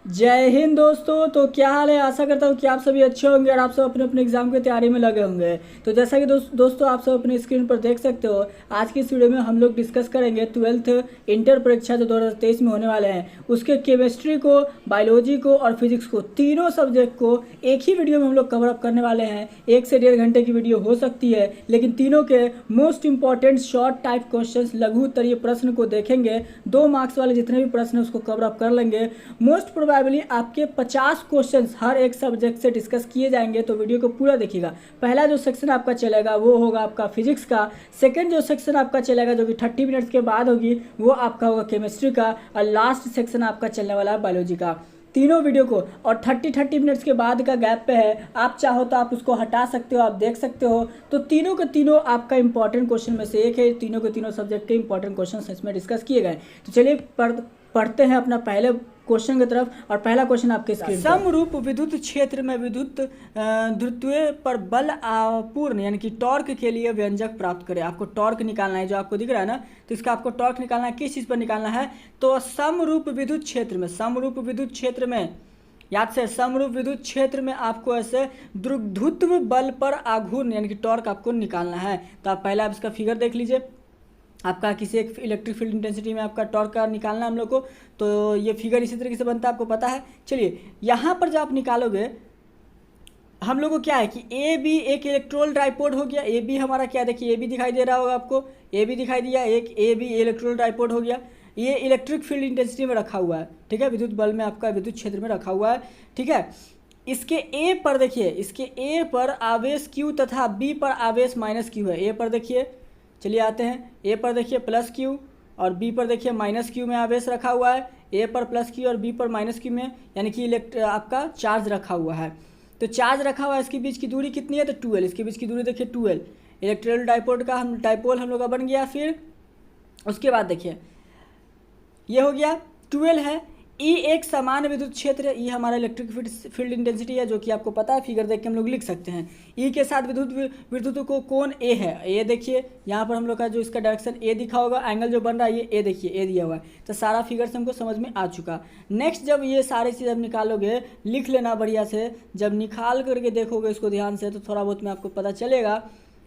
जय हिंद दोस्तों। तो क्या हाल है? आशा करता हूँ कि आप सभी अच्छे होंगे और आप सब अपने अपने एग्जाम की तैयारी में लगे होंगे। तो जैसा कि दोस्तों आप सब अपने स्क्रीन पर देख सकते हो, आज की इस वीडियो में हम लोग डिस्कस करेंगे 12th इंटर परीक्षा जो 2023 में होने वाले हैं उसके केमिस्ट्री को, बायोलॉजी को और फिजिक्स को, तीनों सब्जेक्ट को एक ही वीडियो में हम लोग कवर अप करने वाले हैं। 1 से 1.5 घंटे की वीडियो हो सकती है, लेकिन तीनों के most important short type question, लघु उत्तरीय प्रश्न को देखेंगे। 2 मार्क्स वाले जितने भी प्रश्न उसको कवर अप कर लेंगे। मोस्ट प्रोबेबली आपके 50 क्वेश्चंस हर एक सब्जेक्ट से डिस्कस किए जाएंगे, तो वीडियो को पूरा देखिएगा। पहला जो सेक्शन आपका चलेगा वो होगा आपका फिजिक्स का। सेकंड जो सेक्शन आपका चलेगा जो कि 30 मिनट्स के बाद होगी वो आपका होगा केमिस्ट्री का। और लास्ट सेक्शन आपका चलने वाला है बायोलॉजी का। तीनों वीडियो को और 30 मिनट्स के बाद का गैप पे है, आप चाहो तो आप उसको हटा सकते हो, आप देख सकते हो। तो तीनों के तीनों आपका इंपॉर्टेंट क्वेश्चन में से एक है। तीनों के तीनों सब्जेक्ट के इंपॉर्टेंट क्वेश्चन इसमें डिस्कस किए गए। तो चलिए पढ़ते हैं अपना पहले क्वेश्चन की तरफ। और पहला क्वेश्चन आपके स्क्रीन पर, समरूप विद्युत क्षेत्र में विद्युत ध्रुवीय पर बल आपूर्ण यानी कि टॉर्क के लिए व्यंजक प्राप्त करें। आपको टॉर्क निकालना है, जो आपको दिख रहा है ना, तो इसका आपको टॉर्क निकालना है। किस चीज़ पर निकालना है? तो समरूप विद्युत क्षेत्र में, समरूप विद्युत क्षेत्र में, याद से, समरूप विद्युत क्षेत्र में आपको ऐसे द्रुतत्व बल पर आघूर्ण यानी कि टॉर्क आपको निकालना है। तो आप पहले आप इसका फिगर देख लीजिए। आपका किसी एक इलेक्ट्रिक फील्ड इंटेंसिटी में आपका टॉर्क का निकालना है हम लोग को। तो ये फिगर इसी तरीके से बनता है, आपको पता है। चलिए यहाँ पर जब आप निकालोगे, हम लोग को क्या है कि ए बी एक इलेक्ट्रोल डाइपोड हो गया। ए बी हमारा क्या, देखिए ए बी दिखाई दे रहा होगा आपको, ए बी दिखाई दिया, एक ए बी इलेक्ट्रोल डाइपोड हो गया। ये इलेक्ट्रिक फील्ड इंटेंसिटी में रखा हुआ है, ठीक है, विद्युत बल में आपका विद्युत क्षेत्र में रखा हुआ है, ठीक है। इसके ए पर देखिए, इसके ए पर आवेश Q तथा बी पर आवेश -Q है। ए पर देखिए, चलिए आते हैं, ए पर देखिए +Q और बी पर देखिए -Q में आवेश रखा हुआ है। ए पर +Q और बी पर -Q में यानी कि आपका चार्ज रखा हुआ है। तो चार्ज रखा हुआ है, इसके बीच की दूरी कितनी है? तो 2L। इसके बीच की दूरी देखिए 2L। इलेक्ट्रिकल डाइपोल का डाइपोल हम लोग का बन गया। फिर उसके बाद देखिए ये हो गया 12 है। ई एक समान विद्युत क्षेत्र है। ई हमारा इलेक्ट्रिक फील्ड इंटेंसिटी है, जो कि आपको पता है, फिगर देख के हम लोग लिख सकते हैं। ई के साथ विद्युत को कोण ए है। ए देखिए यहाँ पर हम लोग का जो इसका डायरेक्शन ए दिखा होगा, एंगल जो बन रहा है ये ए देखिए, ए दिया हुआ है। तो सारा फिगर से हमको समझ में आ चुका। नेक्स्ट जब ये सारी चीज़ अब निकालोगे, लिख लेना बढ़िया से। जब निकाल करके देखोगे इसको ध्यान से, तो थोड़ा बहुत में आपको पता चलेगा।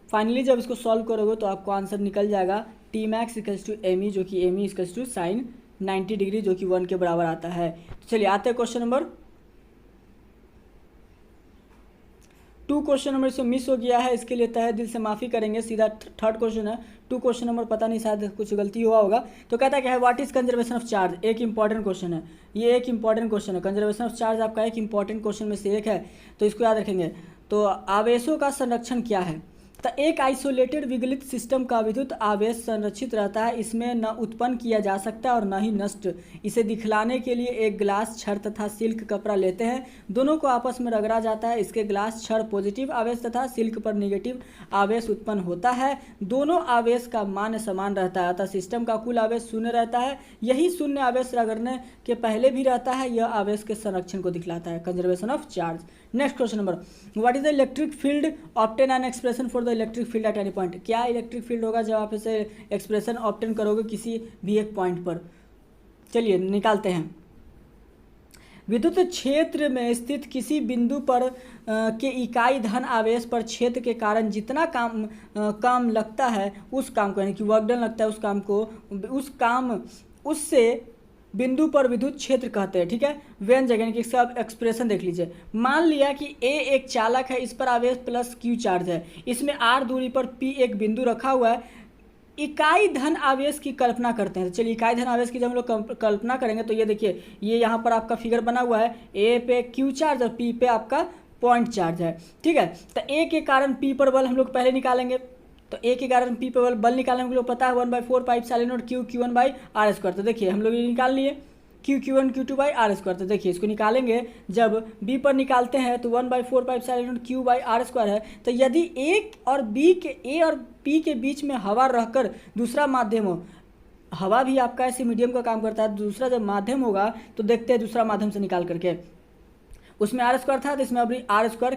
फाइनली जब इसको सॉल्व करोगे तो आपको आंसर निकल जाएगा T max equals to M E, जो कि M E equals to sine 90 degree, जो कि 1 के बराबर आता है। तो चलिए आते हैं क्वेश्चन नंबर 2। क्वेश्चन नंबर इसमें मिस हो गया है, इसके लिए तहे दिल से माफ़ी करेंगे। सीधा थर्ड क्वेश्चन है। 2 क्वेश्चन नंबर पता नहीं, शायद कुछ गलती हुआ होगा। तो कहता है क्या है, what is conservation of charge. एक इंपॉर्टेंट क्वेश्चन है, ये एक इंपॉर्टेंट क्वेश्चन है। कंजर्वेशन ऑफ चार्ज आपका एक इंपॉर्टेंट क्वेश्चन में से एक है, तो इसको याद रखेंगे। तो आवेशों का संरक्षण क्या है? तो एक आइसोलेटेड विगलित सिस्टम का विद्युत आवेश संरक्षित रहता है, इसमें न उत्पन्न किया जा सकता और न ही नष्ट। इसे दिखलाने के लिए एक ग्लास छड़ तथा सिल्क कपड़ा लेते हैं, दोनों को आपस में रगड़ा जाता है। इसके ग्लास छड़ पॉजिटिव आवेश तथा सिल्क पर नेगेटिव आवेश उत्पन्न होता है। दोनों आवेश का मान समान रहता है, अतः सिस्टम का कुल आवेश शून्य रहता है। यही शून्य आवेश रगड़ने के पहले भी रहता है। यह आवेश के संरक्षण को दिखलाता है, conservation of charge. Next question number, what is the electric field obtain an expression for the electric field at any point. क्या इलेक्ट्रिक फील्ड होगा जब आप इसे एक्सप्रेशन ऑब्टेन करोगे किसी भी एक पॉइंट पर? चलिए निकालते हैं। विद्युत क्षेत्र में स्थित किसी बिंदु पर के इकाई धन आवेश पर क्षेत्र के कारण जितना काम लगता है, उस काम को, यानी कि वर्क डन लगता है उस काम को, उससे बिंदु पर विद्युत क्षेत्र कहते हैं, ठीक है। व्यंजक यानी कि इसका एक्सप्रेशन देख लीजिए। मान लिया कि ए एक चालक है, इस पर आवेश +Q चार्ज है, इसमें R दूरी पर P एक बिंदु रखा हुआ है। इकाई धन आवेश की कल्पना करते हैं। चलिए इकाई धन आवेश की जब हम लोग कल्पना करेंगे, तो ये देखिए, ये यहाँ पर आपका फिगर बना हुआ है। ए पे Q चार्ज और P पे आपका पॉइंट चार्ज है, ठीक है। तो ए के कारण P पर बल हम लोग पहले निकालेंगे। तो ए के कारण P पर बल निकालने को पता है 1/4 pipe sign note Q Q1/r²। तो देखिए हम लोग ये निकाल लिए Q1 Q2/r²। तो देखिए इसको निकालेंगे, जब B पर निकालते हैं तो 1/4 पाइप साइन नोट Q/r² है। तो यदि ए और P के बीच में हवा रहकर दूसरा माध्यम हो, हवा भी आपका ऐसे मीडियम का काम करता है, दूसरा जब माध्यम होगा तो देखते हैं दूसरा माध्यम से निकाल करके उसमें आर स्क्वायर था तो इसमें अभी आर स्क्वायर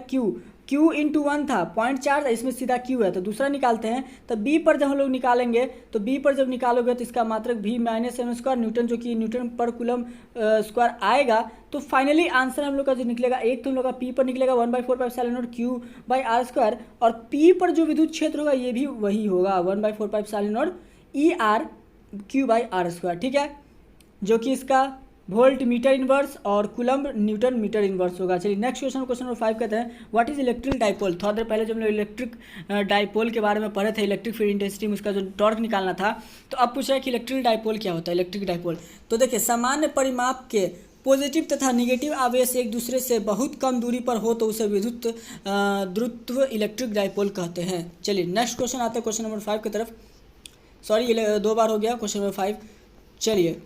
क्यू इंटू 1 था, पॉइंट चार्ज था, इसमें सीधा क्यू है। तो दूसरा निकालते हैं, तो बी पर जब हम लोग निकालेंगे तो बी पर जब निकालोगे तो इसका मात्रक v minus M square newton, जो कि न्यूटन पर कूलम स्क्वायर आएगा। तो फाइनली आंसर हम लोग का जो निकलेगा, एक तो हम लोग का पी पर निकलेगा 1/4 क्यू बाई आर स्क्वायर, और पी पर जो विद्युत क्षेत्र होगा ये भी वही होगा 1/4 E R Q by R square, ठीक है, जो कि इसका वोल्ट मीटर इनवर्स और कूलम्ब न्यूटन मीटर इनवर्स होगा। चलिए नेक्स्ट क्वेश्चन, क्वेश्चन नंबर 5 कहते हैं व्हाट इज इलेक्ट्रिक डाइपोल। थोड़ा देर पहले जब हम लोग इलेक्ट्रिक डाइपोल के बारे में पढ़े थे, इलेक्ट्रिक फील्ड इंटेंसिटी में उसका जो टॉर्क निकालना था, तो अब पूछ रहा है कि इलेक्ट्रिक डाइपोल क्या होता है। इलेक्ट्रिक डाइपोल तो देखिए, सामान्य परिमाप के पॉजिटिव तथा निगेटिव आवेश एक दूसरे से बहुत कम दूरी पर हो तो उसे विद्युत द्रुत्व इलेक्ट्रिक डाइपोल कहते हैं। चलिए नेक्स्ट क्वेश्चन आते हैं क्वेश्चन नंबर 5 की तरफ। सॉरी, ये 2 बार हो गया क्वेश्चन नंबर 5। चलिए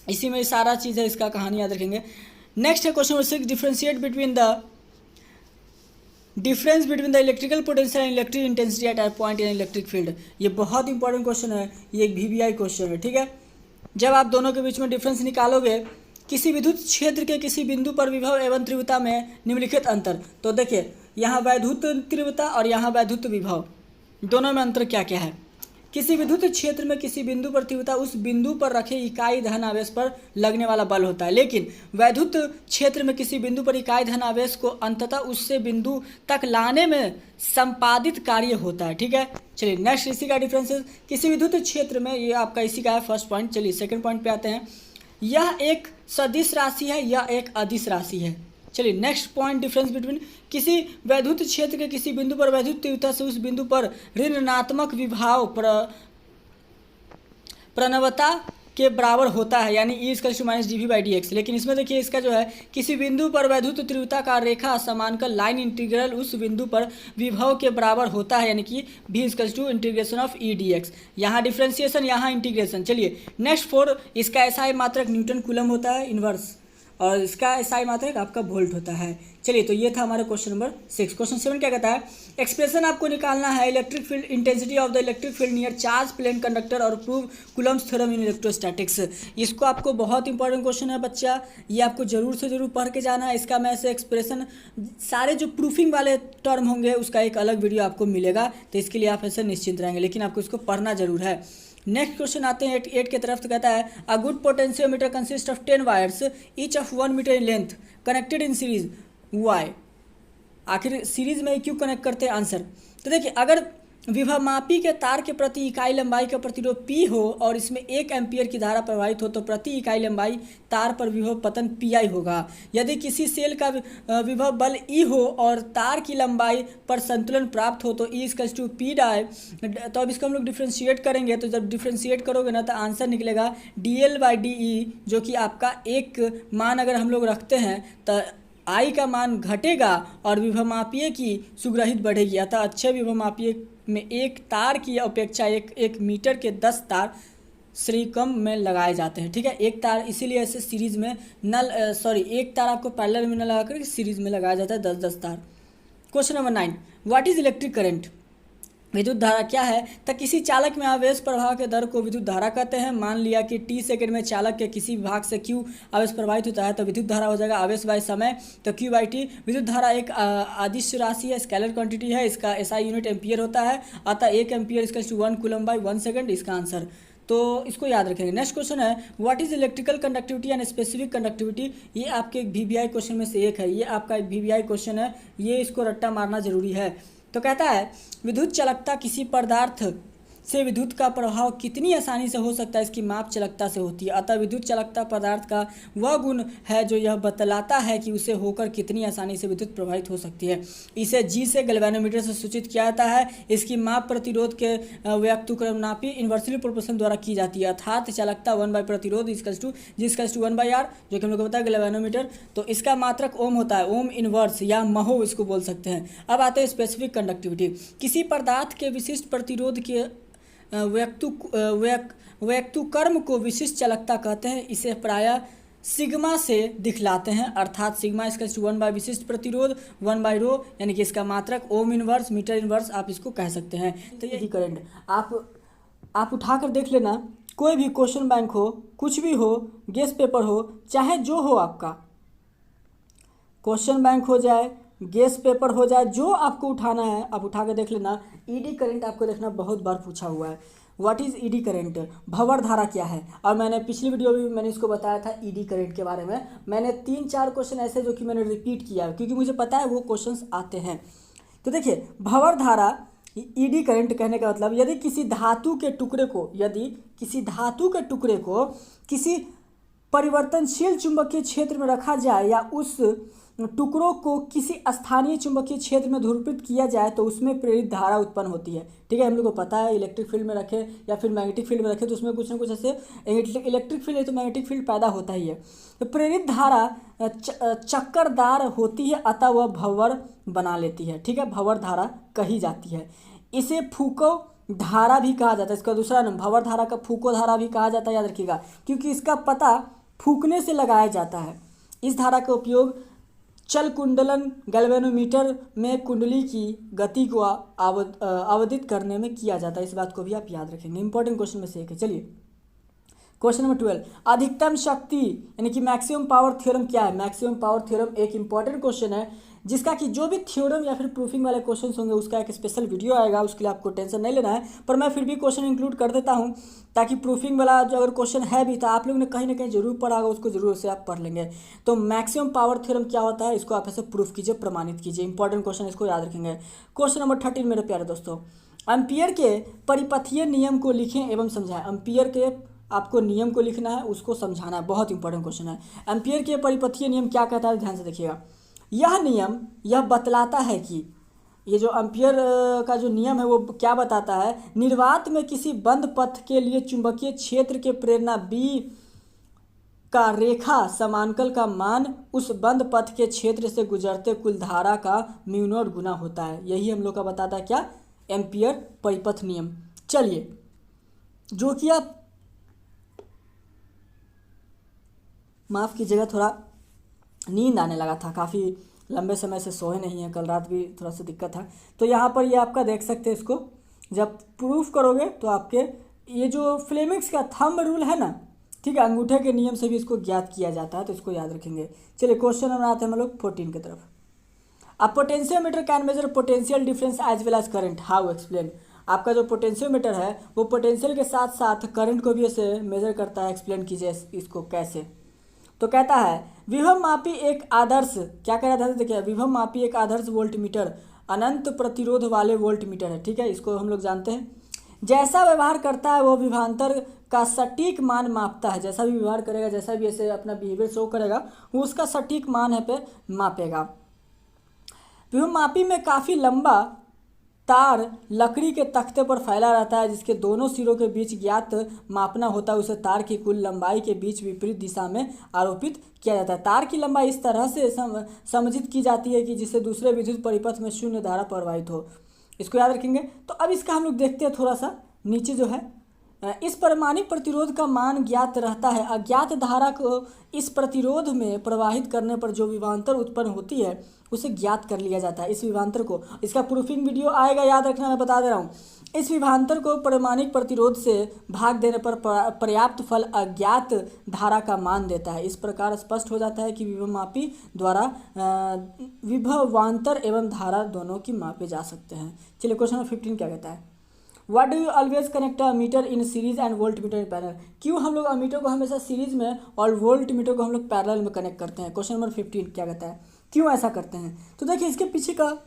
इसी में सारा चीज़ है, इसका कहानी याद रखेंगे। नेक्स्ट है question number 6, differentiate between the difference between the electrical potential and electric intensity at a point in electric field. ये बहुत इंपॉर्टेंट क्वेश्चन है, ये एक VBI क्वेश्चन है, ठीक है। जब आप दोनों के बीच में डिफरेंस निकालोगे, किसी विद्युत क्षेत्र के किसी बिंदु पर विभव एवं तीव्रता में निम्नलिखित अंतर। तो देखिए, यहाँ वैद्युत तीव्रता और यहाँ वैद्युत विभव, दोनों में अंतर क्या क्या है। किसी विद्युत क्षेत्र में किसी बिंदु पर तीव्रता उस बिंदु पर रखे इकाई धन आवेश पर लगने वाला बल होता है, लेकिन वैद्युत क्षेत्र में किसी बिंदु पर इकाई धन आवेश को अंततः उससे बिंदु तक लाने में संपादित कार्य होता है, ठीक है। चलिए नेक्स्ट इसी का डिफरेंस, किसी विद्युत क्षेत्र में, ये आपका इसी का है फर्स्ट पॉइंट। चलिए सेकंड पॉइंट पे आते हैं, यह एक सदिश राशि है, यह एक अदिश राशि है। चलिए नेक्स्ट पॉइंट, डिफरेंस बिटवीन किसी वैद्युत क्षेत्र के किसी बिंदु पर वैद्युत तीव्रता से उस बिंदु पर ऋणात्मक विभव प्रणवता के बराबर होता है, यानी E = -dV/dx। लेकिन इसमें देखिए, इसका जो है किसी बिंदु पर वैद्युत तीव्रता का रेखा समांकल लाइन इंटीग्रल उस बिंदु पर विभव के बराबर होता है, यानी कि V = E/dx। यहाँ डिफ्रेंसिएशन, यहाँ इंटीग्रेशन। चलिए नेक्स्ट 4, इसका SI मात्रक न्यूटन कूलम होता है इनवर्स, और इसका SI मात्रक आपका वोल्ट होता है। चलिए तो ये था हमारा क्वेश्चन नंबर 6। क्वेश्चन 7 क्या कहता है, एक्सप्रेशन आपको निकालना है electric field intensity of the electric field near charge plane conductor और prove Coulomb's theorem in electrostatics. इसको आपको बहुत इंपॉर्टेंट क्वेश्चन है बच्चा, ये आपको जरूर से जरूर पढ़ के जाना है। इसका मैं ऐसे एक्सप्रेशन, सारे जो प्रूफिंग वाले टर्म होंगे उसका एक अलग वीडियो आपको मिलेगा, तो इसके लिए आप ऐसे निश्चिंत रहेंगे, लेकिन आपको इसको पढ़ना जरूर है। नेक्स्ट क्वेश्चन आते हैं 8 की तरफ। तो कहता है a good potentiometer consist of 10 wires each of 1 metre in length connected in series why. आखिर सीरीज में क्यों कनेक्ट करते हैं, आंसर। तो देखिए, अगर विभवमापी के तार के प्रति इकाई लंबाई का प्रतिरोध P हो और इसमें 1 एम्पियर की धारा प्रवाहित हो तो प्रति इकाई लंबाई तार पर विभव पतन PI होगा। यदि किसी सेल का विभव बल E हो और तार की लंबाई पर संतुलन प्राप्त हो तो E = P डाई। तो अब इसको हम लोग डिफ्रेंशिएट करेंगे, तो जब डिफ्रेंशिएट करोगे ना तो आंसर निकलेगा dL/dE, जो कि आपका एक मान अगर हम लोग रखते हैं तो I का मान घटेगा और विभवमापीय की सुग्रहित बढ़ेगी। अतः अच्छे विभवमापीय में एक तार की अपेक्षा एक मीटर के 10 तार श्रीकम में लगाए जाते हैं, ठीक है। एक तार इसीलिए ऐसे सीरीज में एक तार आपको पैरेलल में न लगा कर सीरीज में लगाया जाता है 10-10 तार। Question number 9, what is electric current. विद्युत धारा क्या है, तो किसी चालक में आवेश प्रवाह के दर को विद्युत धारा कहते हैं। मान लिया कि t सेकंड में चालक के किसी भाग से q आवेश प्रवाहित होता है तो विद्युत धारा हो जाएगा आवेश बाय समय, तो q/t। विद्युत धारा एक अदिश राशि है, स्केलर क्वांटिटी है, इसका SI यूनिट एम्पियर होता है, अतः 1 एम्पियर = 1 कूलम/1 सेकंड, इसका आंसर। तो इसको याद रखेंगे। नेक्स्ट क्वेश्चन है what is electrical conductivity and specific conductivity. ये आपके एक VBI क्वेश्चन में से एक है, ये आपका एक VBI क्वेश्चन है, ये इसको रट्टा मारना जरूरी है। तो कहता है विद्युत चालकता किसी पदार्थ से विद्युत का प्रभाव कितनी आसानी से हो सकता है, इसकी माप चालकता से होती है। अतः विद्युत चालकता पदार्थ का वह गुण है जो यह बतलाता है कि उसे होकर कितनी आसानी से विद्युत प्रवाहित हो सकती है। इसे G से गैल्वेनोमीटर से सूचित किया जाता है। इसकी माप प्रतिरोध के व्युत्क्रमनापी इन्वर्सली प्रोपोर्शन द्वारा की जाती है, अर्थात चालकता 1/प्रतिरोध G = 1/R, जो कि हम लोग को पता है गैल्वेनोमीटर। तो इसका मात्रक ओम होता है, ओम इनवर्स या महो इसको बोल सकते हैं। अब आते हैं स्पेसिफिक कंडक्टिविटी। किसी पदार्थ के विशिष्ट प्रतिरोध के व्यक्तुकर्म को विशिष्ट चालकता कहते हैं। इसे प्रायः सिग्मा से दिखलाते हैं, अर्थात सिग्मा = 1 विशिष्ट प्रतिरोध 1/ρ, यानी कि इसका मात्रक ओम इनवर्स मीटर इनवर्स आप इसको कह सकते हैं। तो यही करंट आप उठाकर देख लेना, कोई भी क्वेश्चन बैंक हो, कुछ भी हो, गेस पेपर हो, चाहे जो हो आपका, क्वेश्चन बैंक हो जाए, गेस पेपर हो जाए, जो आपको उठाना है आप उठा के देख लेना। ईडी करंट आपको देखना बहुत बार पूछा हुआ है। व्हाट इज़ ईडी करंट, भंवर धारा क्या है। और मैंने पिछली वीडियो में भी मैंने इसको बताया था ईडी करंट के बारे में। मैंने 3-4 क्वेश्चन ऐसे जो कि मैंने रिपीट किया है क्योंकि मुझे पता है वो क्वेश्चंस आते हैं। तो देखिए भंवर धारा, ईडी करंट कहने का मतलब यदि किसी धातु के टुकड़े को किसी परिवर्तनशील चुंबकीय क्षेत्र में रखा जाए या उस टुकड़ों को किसी स्थानीय चुंबकीय क्षेत्र में ध्रुवीकृत किया जाए तो उसमें प्रेरित धारा उत्पन्न होती है। ठीक है, हम लोग को पता है इलेक्ट्रिक फील्ड में रखे या फिर मैग्नेटिक फील्ड में रखे तो उसमें कुछ ना कुछ ऐसे इलेक्ट्रिक फील्ड है तो मैग्नेटिक फील्ड पैदा होता ही है। तो प्रेरित धारा चक्करदार होती है अतः वह भंवर बना लेती है। ठीक है, भंवर धारा कही जाती है। इसे फूको धारा भी कहा जाता है। इसका दूसरा नाम भंवर धारा का फूको धारा भी कहा जाता है, याद रखिएगा, क्योंकि इसका पता फूकने से लगाया जाता है। इस धारा का उपयोग चल कुंडलन गैल्वेनोमीटर में कुंडली की गति को अवधित करने में किया जाता है। इस बात को भी आप याद रखेंगे, इंपॉर्टेंट क्वेश्चन में से एक है। चलिए क्वेश्चन नंबर 12, अधिकतम शक्ति यानी कि मैक्सिमम पावर थ्योरम क्या है। मैक्सिमम पावर थ्योरम एक इंपॉर्टेंट क्वेश्चन है जिसका कि जो भी थ्योरम या फिर प्रूफिंग वाले क्वेश्चंस होंगे उसका एक स्पेशल वीडियो आएगा, उसके लिए आपको टेंशन नहीं लेना है। पर मैं फिर भी क्वेश्चन इंक्लूड कर देता हूं ताकि प्रूफिंग वाला जो अगर क्वेश्चन है भी तो आप लोग ने कहीं ना कहीं जरूर पढ़ा होगा, उसको जरूर से आप पढ़ लेंगे। तो मैक्सिमम पावर थ्योरम क्या होता है इसको आप ऐसे प्रूफ कीजिए, प्रमाणित कीजिए। इंपॉर्टेंट क्वेश्चन, इसको याद रखेंगे। क्वेश्चन नंबर 13 मेरे प्यारे दोस्तों, एम्पियर के परिपथीय नियम को लिखें एवं समझाएं। एम्पियर के आपको नियम को लिखना है, उसको समझाना है, बहुत इंपॉर्टेंट क्वेश्चन है। एम्पियर के परिपथीय नियम क्या कहता है, ध्यान से देखिएगा। यह नियम यह बतलाता है कि ये जो एम्पियर का जो नियम है वो क्या बताता है, निर्वात में किसी बंद पथ के लिए चुंबकीय क्षेत्र के प्रेरणा B का रेखा समांकल का मान उस बंद पथ के क्षेत्र से गुजरते कुल धारा का म्यू0 गुना होता है। यही हम लोग का बताता है क्या, एम्पियर परिपथ नियम। चलिए, जो कि आप माफ़ कीजिएगा, थोड़ा नींद आने लगा था, काफ़ी लंबे समय से सोए नहीं है, कल रात भी थोड़ा सा दिक्कत था। तो यहाँ पर ये आपका देख सकते हैं, इसको जब प्रूफ करोगे तो आपके ये जो फ्लेमिंग्स का थंब रूल है ना, ठीक है, अंगूठे के नियम से भी इसको ज्ञात किया जाता है, तो इसको याद रखेंगे। चलिए क्वेश्चन नंबर आते हैं हम लोग 14 की तरफ। A potentiometer can measure potential difference as well as current, how explain. आपका जो पोटेंशियोमीटर है वो पोटेंशियल के साथ साथ करंट को भी ऐसे मेजर करता है, एक्सप्लेन कीजिए इसको कैसे। तो कहता है विभव मापी एक आदर्श, क्या कह रहा था देखिए, विभव मापी एक आदर्श वोल्टमीटर अनंत प्रतिरोध वाले वोल्टमीटर है। ठीक है, इसको हम लोग जानते हैं। जैसा व्यवहार करता है वो विभवांतर का सटीक मान मापता है। जैसा भी व्यवहार करेगा, जैसा भी ऐसे अपना बिहेवियर शो करेगा, वो उसका सटीक मान है पे मापेगा। विभव मापी में काफ़ी लंबा तार लकड़ी के तख्ते पर फैला रहता है जिसके दोनों सिरों के बीच ज्ञात मापना होता है। उसे तार की कुल लंबाई के बीच विपरीत दिशा में आरोपित किया जाता है। तार की लंबाई इस तरह से समझित की जाती है कि जिससे दूसरे विद्युत परिपथ में शून्य धारा प्रवाहित हो। इसको याद रखेंगे। तो अब इसका हम लोग देखते हैं थोड़ा सा नीचे जो है, इस परमाणिक प्रतिरोध का मान ज्ञात रहता है। अज्ञात धारा को इस प्रतिरोध में प्रवाहित करने पर जो विभवांतर उत्पन्न होती है उसे ज्ञात कर लिया जाता है। इस विभवांतर को, इसका प्रूफिंग वीडियो आएगा, याद रखना, मैं बता दे रहा हूँ। इस विभवांतर को परमाणिक प्रतिरोध से भाग देने पर पर्याप्त फल अज्ञात धारा का मान देता है। इस प्रकार स्पष्ट हो जाता है कि विभवमापी द्वारा विभवांतर एवं धारा दोनों की मापे जा सकते हैं। चलिए क्वेश्चन नंबर 15 क्या कहता है, what do you always connect ammeter in series and voltmeter in parallel. क्यों हम लोग अमीटर को हमेशा सीरीज में और वोल्ट मीटर को हम लोग पैरेलल में कनेक्ट करते हैं। क्वेश्चन नंबर 15 क्या कहता है, क्यों ऐसा करते हैं। तो देखिए इसके पीछे का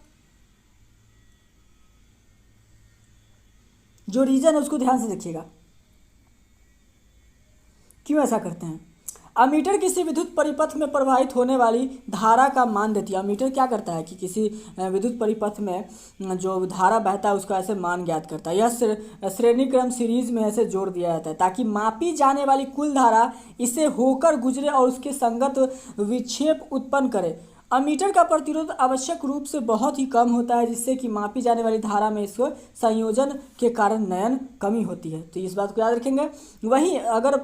जो रीजन है उसको ध्यान से देखिएगा, क्यों ऐसा करते हैं। अमीटर किसी विद्युत परिपथ में प्रवाहित होने वाली धारा का मान देती है। अमीटर क्या करता है कि किसी विद्युत परिपथ में जो धारा बहता है उसका ऐसे मान ज्ञात करता है। यह श्रेणी क्रम सीरीज में ऐसे जोड़ दिया जाता है ताकि मापी जाने वाली कुल धारा इसे होकर गुजरे और उसके संगत विक्षेप उत्पन्न करे। अमीटर का प्रतिरोध आवश्यक रूप से बहुत ही कम होता है जिससे कि मापी जाने वाली धारा में इस संयोजन के कारण नयन कमी होती है। तो इस बात को याद रखेंगे। वहीं अगर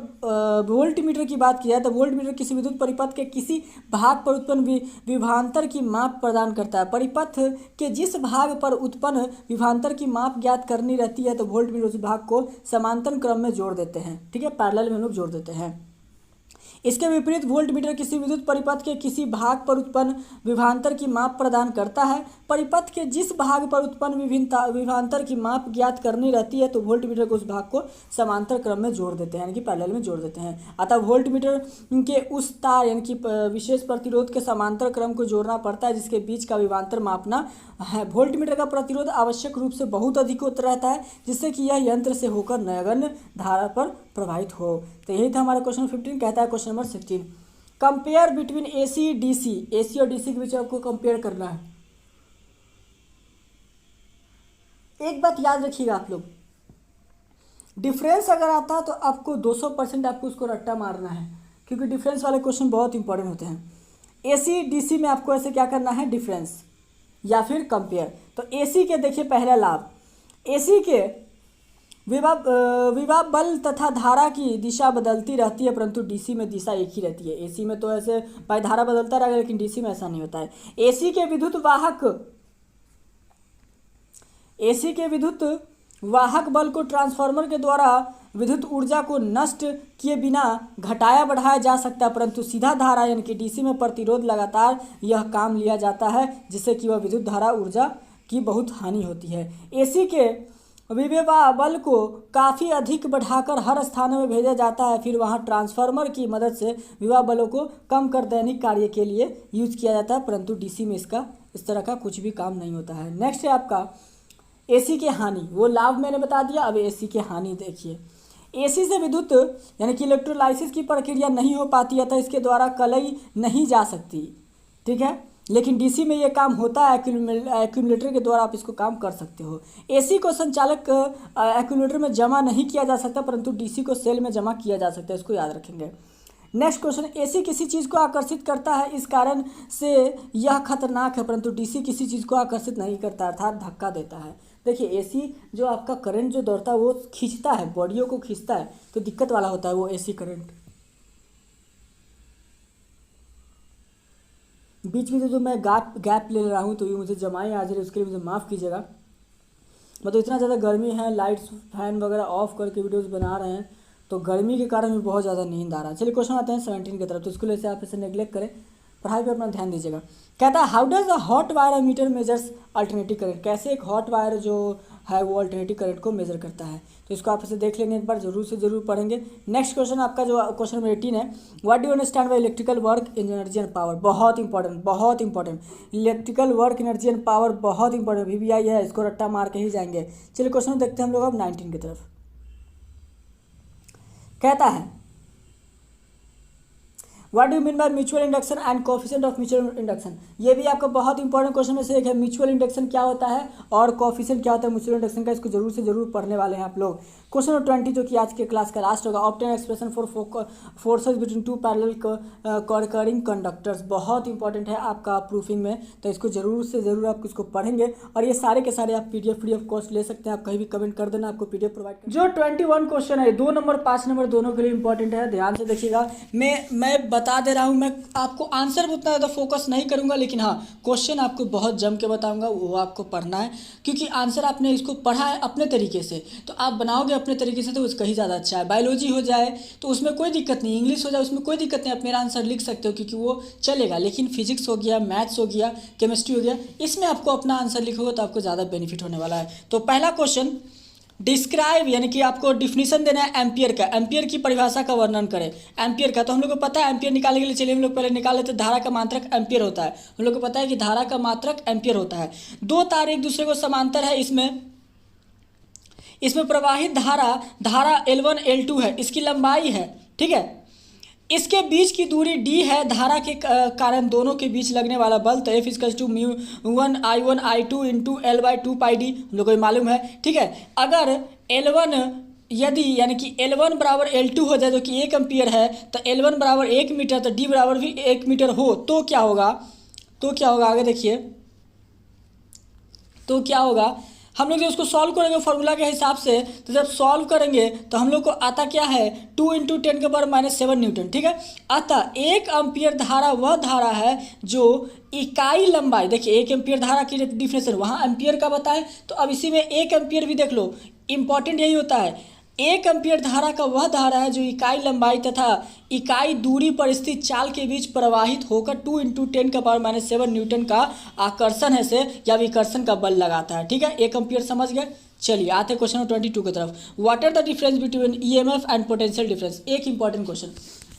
वोल्ट मीटर की बात की जाए तो वोल्ट मीटर किसी विद्युत परिपथ के किसी भाग पर उत्पन्न विभवांतर की माप प्रदान करता है। परिपथ के जिस भाग पर उत्पन्न विभवांतर की माप ज्ञात करनी रहती है तो वोल्ट मीटर उस भाग को समांतर क्रम में जोड़ देते हैं। ठीक है, पैरेलल में हम लोग जोड़ देते हैं। इसके विपरीत वोल्टमीटर किसी विद्युत परिपथ के किसी भाग पर उत्पन्न विभवांतर की माप प्रदान करता है। परिपथ के जिस भाग पर उत्पन्न विभवांतर की माप ज्ञात करनी रहती है तो वोल्टमीटर को उस भाग को समांतर क्रम में जोड़ देते हैं, यानी कि पैरेलल में जोड़ देते हैं। अतः वोल्टमीटर के उस तार यानी कि विशेष प्रतिरोध के समांतर क्रम को जोड़ना पड़ता है जिसके बीच का विभवांतर मापना है। वोल्टमीटर का प्रतिरोध आवश्यक रूप से बहुत अधिक होता रहता है जिससे कि यह यंत्र से होकर नगण्य धारा पर प्रभावित हो। तो यही था हमारा क्वेश्चन 15। कहता है question number 16, compare between AC DC. AC और डीसी के बीच आपको कंपेयर करना है। एक बात याद रखिएगा आप लोग, डिफरेंस अगर आता है तो आपको 200% आपको उसको रट्टा मारना है, क्योंकि डिफरेंस वाले क्वेश्चन बहुत इंपॉर्टेंट होते हैं। एसी डीसी में आपको ऐसे क्या करना है, डिफरेंस या फिर कंपेयर। तो एसी के देखिए पहला लाभ, एसी के विभव बल तथा धारा की दिशा बदलती रहती है, परंतु डीसी में दिशा एक ही रहती है। एसी में तो ऐसे भाई धारा बदलता रहेगा, लेकिन डीसी में ऐसा नहीं होता है। एसी के विद्युत वाहक बल को ट्रांसफार्मर के द्वारा विद्युत ऊर्जा को नष्ट किए बिना घटाया बढ़ाया जा सकता है, परंतु सीधा धारा यानी कि डीसी में प्रतिरोध लगातार यह काम लिया जाता है जिससे कि वह विद्युत धारा ऊर्जा की बहुत हानि होती है। एसी के विभव बल को काफ़ी अधिक बढ़ाकर हर स्थानों में भेजा जाता है, फिर वहां ट्रांसफार्मर की मदद से विभव बलों को कम कर दैनिक कार्य के लिए यूज किया जाता है, परंतु डीसी में इसका इस तरह का कुछ भी काम नहीं होता है। नेक्स्ट है आपका एसी के हानि। वो लाभ मैंने बता दिया, अब एसी के हानि देखिए। एसी से विद्युत यानी कि इलेक्ट्रोलाइसिस की प्रक्रिया नहीं हो पाती है, तो इसके द्वारा कलई नहीं जा सकती, ठीक है। लेकिन डीसी में ये काम होता है, एक्यूमुलेटर के द्वारा आप इसको काम कर सकते हो। एसी को संचालक एक्यूमुलेटर में जमा नहीं किया जा सकता, परंतु डीसी को सेल में जमा किया जा सकता है, इसको याद रखेंगे। नेक्स्ट क्वेश्चन, एसी किसी चीज़ को आकर्षित करता है, इस कारण से यह खतरनाक है, परंतु डीसी किसी चीज़ को आकर्षित नहीं करता, अर्थात धक्का देता है। देखिए एसी जो आपका करंट जो दौड़ता है वो खींचता है, बॉडियों को खींचता है, तो दिक्कत वाला होता है वो एसी करंट। बीच में जो मैं गैप ले रहा हूँ तो ये मुझे जमाएँ आ जा रही है, उसके लिए मुझे माफ़ कीजिएगा। मतलब इतना ज़्यादा गर्मी है, लाइट्स फैन वगैरह ऑफ करके वीडियोस बना रहे हैं, तो गर्मी के कारण भी बहुत ज़्यादा नींद आ रहा है। चलिए क्वेश्चन आते हैं 17 की तरफ। तो इसको लेकर आप इसे नेग्लेक्ट करें, पढ़ाई पे अपना ध्यान दीजिएगा। कहता है how does a hot wire meter measures alternative current. कैसे एक हॉट वायर जो है वो अल्टरनेटिव करंट को मेजर करता है, तो इसको आप इसे देख लेंगे, एक बार जरूर से जरूर पढ़ेंगे। नेक्स्ट क्वेश्चन आपका जो क्वेश्चन नंबर 18 है, what do understand by electrical work energy and power. बहुत important electrical work energy and power बहुत इंपॉर्टेंट, VVI है, इसको रट्टा मार के ही जाएंगे। चलिए क्वेश्चन देखते हैं हम लोग अब 19 की तरफ। कहता है what do mean by mutual induction and coefficient of mutual induction. ये भी आपका बहुत इंपॉर्टेंट क्वेश्चन में से एक है। म्यूचुअल इंडक्शन क्या होता है और कोफिशिएंट क्या होता है म्यूचुअल इंडक्शन का, इसको जरूर से जरूर पढ़ने वाले हैं आप लोग। क्वेश्चन नंबर 20 जो कि आज के क्लास का लास्ट होगा, obtain expression for forces between two parallel Koring conductors. बहुत इंपॉर्टेंट है आपका प्रूफिंग में, तो इसको जरूर से जरूर आप इसको पढ़ेंगे। और ये सारे के सारे आप PDF फ्री ऑफ कॉस्ट ले सकते हैं, आप कहीं भी कमेंट कर देना, आपको PDF प्रोवाइड कर। जो 21 क्वेश्चन है 2 नंबर 5 नंबर दोनों के लिए इंपॉर्टेंट है, ध्यान से देखिएगा। मैं बता दे रहा हूँ, मैं आपको आंसर में उतना ज़्यादा फोकस नहीं करूंगा, लेकिन हाँ क्वेश्चन आपको बहुत जम के बताऊंगा, वो आपको पढ़ना है, क्योंकि आंसर आपने इसको पढ़ा है अपने तरीके से, तो आप बनाओगे अपने तरीके से तो उसका ही ज़्यादा अच्छा है। बायोलॉजी हो जाए तो उसमें कोई दिक्कत नहीं, इंग्लिश हो जाए उसमें कोई दिक्कत नहीं, आप मेरा आंसर लिख सकते हो क्योंकि वो चलेगा। लेकिन फिजिक्स हो गया, मैथ्स हो गया, केमिस्ट्री हो गया, इसमें आपको अपना आंसर लिखोगे तो आपको ज़्यादा बेनिफिट होने वाला है। तो पहला क्वेश्चन, डिस्क्राइब यानी कि आपको डिफिनीशन देना है एम्पियर का। एम्पियर की परिभाषा का वर्णन करें। एम्पियर का तो हम लोग को पता है, एम्पियर निकालने के लिए चलिए हम लोग पहले निकाल लेते हैं। धारा का मात्रक एम्पियर होता है, हम लोग को पता है कि धारा का मात्रक एम्पियर होता है। दो तार एक दूसरे को समांतर है, इसमें प्रवाहित धारा L1 L2 है, इसकी लंबाई है, ठीक है। इसके बीच की दूरी d है, धारा के कारण दोनों के बीच लगने वाला बल, तो F = μ1 I1 I2 × L/2πd हम लोग को मालूम है, ठीक है। अगर L1 यदि यानी कि L1 बराबर L2 हो जाए जो कि 1 एम्पियर है, तो L1 बराबर 1 मीटर, तो D बराबर भी 1 मीटर हो तो क्या होगा, आगे देखिए तो क्या होगा। हम लोग जब उसको सॉल्व करेंगे फॉर्मूला के हिसाब से, तो जब सॉल्व करेंगे तो हम लोग को आता क्या है 2 × 10⁻⁻7 न्यूटन, ठीक है। अतः 1 एम्पियर धारा वह धारा है जो इकाई लंबाई, देखिए 1 एम्पियर धारा की डिफिनेशन वहाँ एम्पियर का बताएं, तो अब इसी में 1 एम्पियर भी देख लो, इंपॉर्टेंट यही होता है। 1 एम्पीयर धारा का वह धारा है जो इकाई लंबाई तथा इकाई दूरी पर स्थित चाल के बीच प्रवाहित होकर 2 × 10⁻⁷ न्यूटन का आकर्षण है से या विकर्षण का बल लगाता है। ठीक है, 1 एम्पीयर समझ गए। चलिए आते हैं क्वेश्चन 22 की तरफ। What are the difference between EMF and potential difference. एक इंपॉर्टेंट क्वेश्चन,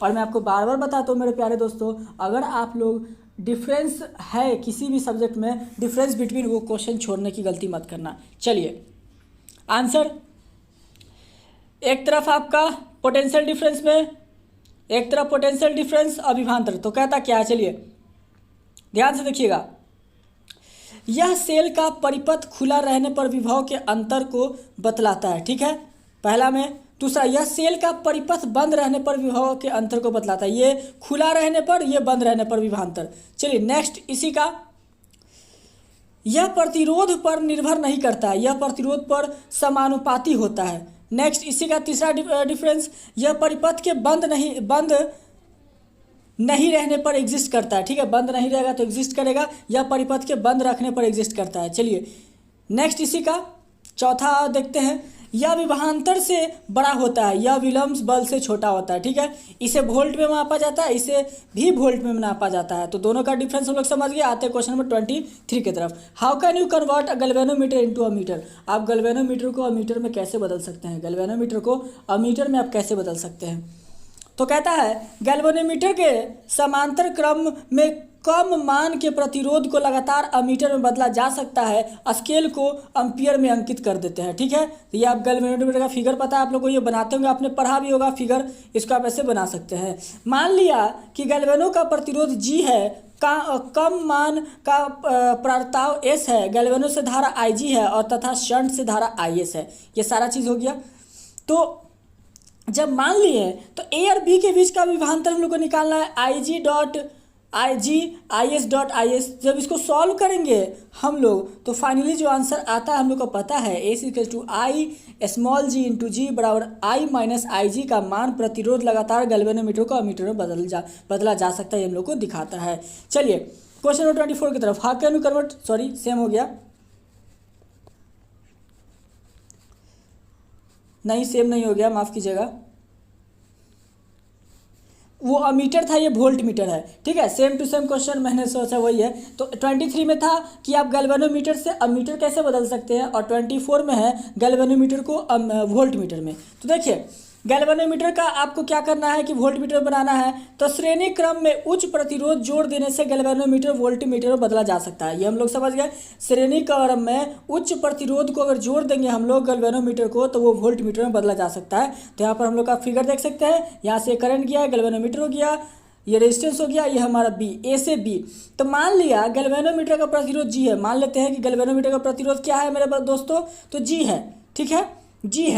और मैं आपको बार बार बताता हूँ मेरे प्यारे दोस्तों, अगर आप लोग डिफरेंस है किसी भी सब्जेक्ट में, डिफरेंस बिटवीन वो क्वेश्चन छोड़ने की गलती मत करना। चलिए आंसर, एक तरफ आपका पोटेंशियल डिफरेंस में, एक तरफ पोटेंशियल डिफरेंस अविभांतर, तो कहता क्या है, चलिए ध्यान से देखिएगा। यह सेल का परिपथ खुला रहने पर विभव के अंतर को बतलाता है। ठीक है, पहला में। दूसरा, यह सेल का परिपथ बंद रहने पर विभव के अंतर को बतलाता है। ये खुला रहने पर, ये बंद रहने पर विभवांतर। चलिए नेक्स्ट, इसी का, यह प्रतिरोध पर निर्भर नहीं करता है, यह प्रतिरोध पर समानुपाती होता है। नेक्स्ट, इसी का तीसरा डिफरेंस, यह परिपथ के बंद नहीं रहने पर एग्जिस्ट करता है। ठीक है, बंद नहीं रहेगा तो एग्जिस्ट करेगा, यह परिपथ के बंद रखने पर एग्जिस्ट करता है। चलिए नेक्स्ट, इसी का चौथा देखते हैं, यह विभवांतर से बड़ा होता है, यह विलंब बल से छोटा होता है। ठीक है, इसे वोल्ट में मापा जाता है, इसे भी वोल्ट में नापा जाता है। तो दोनों का डिफरेंस हम लोग समझ गए। आते हैं क्वेश्चन नंबर 23 की तरफ। How can you convert a galvanometer into ammeter. आप गैल्वेनोमीटर को अमीटर में कैसे बदल सकते हैं, गैल्वेनोमीटर को अमीटर में आप कैसे बदल सकते हैं। तो कहता है गैल्वेनोमीटर के समांतर क्रम में कम मान के प्रतिरोध को लगातार अमीटर में बदला जा सकता है, स्केल को एम्पियर में अंकित कर देते हैं। ठीक है, तो ये आप गैल्वेनोमीटर का फिगर पता है आप लोग को, ये बनाते होंगे, आपने पढ़ा भी होगा फिगर, इसको आप ऐसे बना सकते हैं। मान लिया कि गैल्वेनो का प्रतिरोध G है, कम मान का प्रवर्ताव S है, गैल्वेनो से धारा IG है और तथा शंट से धारा IS है। ये सारा चीज़ हो गया। तो जब मान लिए तो A और B के बीच का विभवांतर हम लोग को निकालना है, IG.IS. जब इसको सॉल्व करेंगे हम लोग तो फाइनली जो आंसर आता है हम लोग को पता है, A=I g बराबर I-IG का मान प्रतिरोध लगातार गैल्वेनोमीटर को अमीटर में बदला जा सकता है, हम लोग को दिखाता है। चलिए क्वेश्चन नंबर 24 की तरफ। How can you convert, sorry same हो गया, नहीं सेम नहीं हो गया, माफ़ कीजिएगा, वो अमीटर था, ये वोल्ट मीटर है। ठीक है, सेम टू सेम क्वेश्चन मैंने सोचा वही है। तो 23 में था कि आप गैल्वेनोमीटर से अमीटर कैसे बदल सकते हैं, और 24 में है गैल्वेनोमीटर को वोल्ट मीटर में। तो देखिए गैल्वेनोमीटर का आपको क्या करना है कि वोल्ट मीटर बनाना है, तो श्रेणी क्रम में उच्च प्रतिरोध जोड़ देने से गैल्वेनोमीटर वोल्ट मीटर में बदला जा सकता है। ये हम लोग समझ गए। श्रेणी क्रम में उच्च प्रतिरोध को अगर जोड़ देंगे हम लोग गैल्वेनोमीटर को तो वो वोल्ट मीटर में बदला जा सकता है। तो यहाँ पर हम लोग का फिगर देख सकते हैं, यहाँ से करंट गया, गैल्वेनोमीटर हो गया, ये रेजिस्टेंस हो गया, ये हमारा B, A से B। तो मान लिया गैल्वेनोमीटर का प्रतिरोध G है, मान लेते हैं कि गैल्वेनोमीटर का प्रतिरोध क्या है मेरे दोस्तों, तो G है। ठीक है, G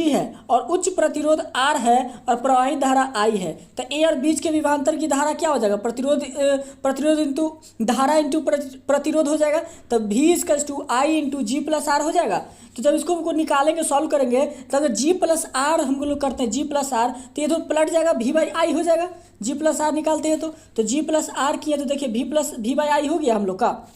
है और उच्च प्रतिरोध R है और प्रवाहित धारा I है। तो A और बीच के विभवांतर की धारा क्या हो जाएगा, प्रतिरोध इंटू धारा इंटू प्रतिरोध हो जाएगा। तो V=I×G+R हो जाएगा। तो जब इसको हमको निकालेंगे, सॉल्व करेंगे, तो अगर G+R हम लोग करते हैं, G+R, तो ये तो पलट जाएगा, V/I हो जाएगा। G+R निकालते हैं तो G+R किया तो देखिए V/I हो गया हम लोग का,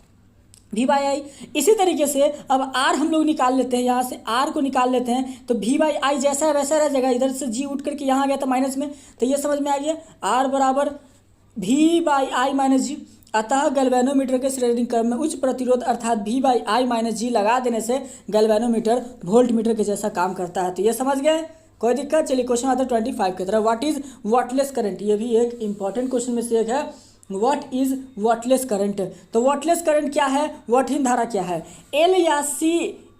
V/I। इसी तरीके से अब R हम लोग निकाल लेते हैं, यहाँ से R को निकाल लेते हैं, तो V/I जैसा है वैसा रह जाएगा, इधर से G उठ करके यहाँ आ गया था माइनस में, तो ये समझ में आ गया, R बराबर V/I-G। अतः गैल्वेनोमीटर के श्रेणी क्रम में उच्च प्रतिरोध अर्थात V/I-G लगा देने से गैल्वेनोमीटर वोल्ट मीटर के जैसा काम करता है। तो ये समझ गए, कोई दिक्कत। चलिए क्वेश्चन आता है 25 की तरफ। व्हाट इज वाटलेस करंट, ये भी एक इंपॉर्टेंट क्वेश्चन में से एक है। व्हाट इज वाटलेस करंट, तो वाटलेस करंट क्या है, वाटहीन धारा क्या है। L या C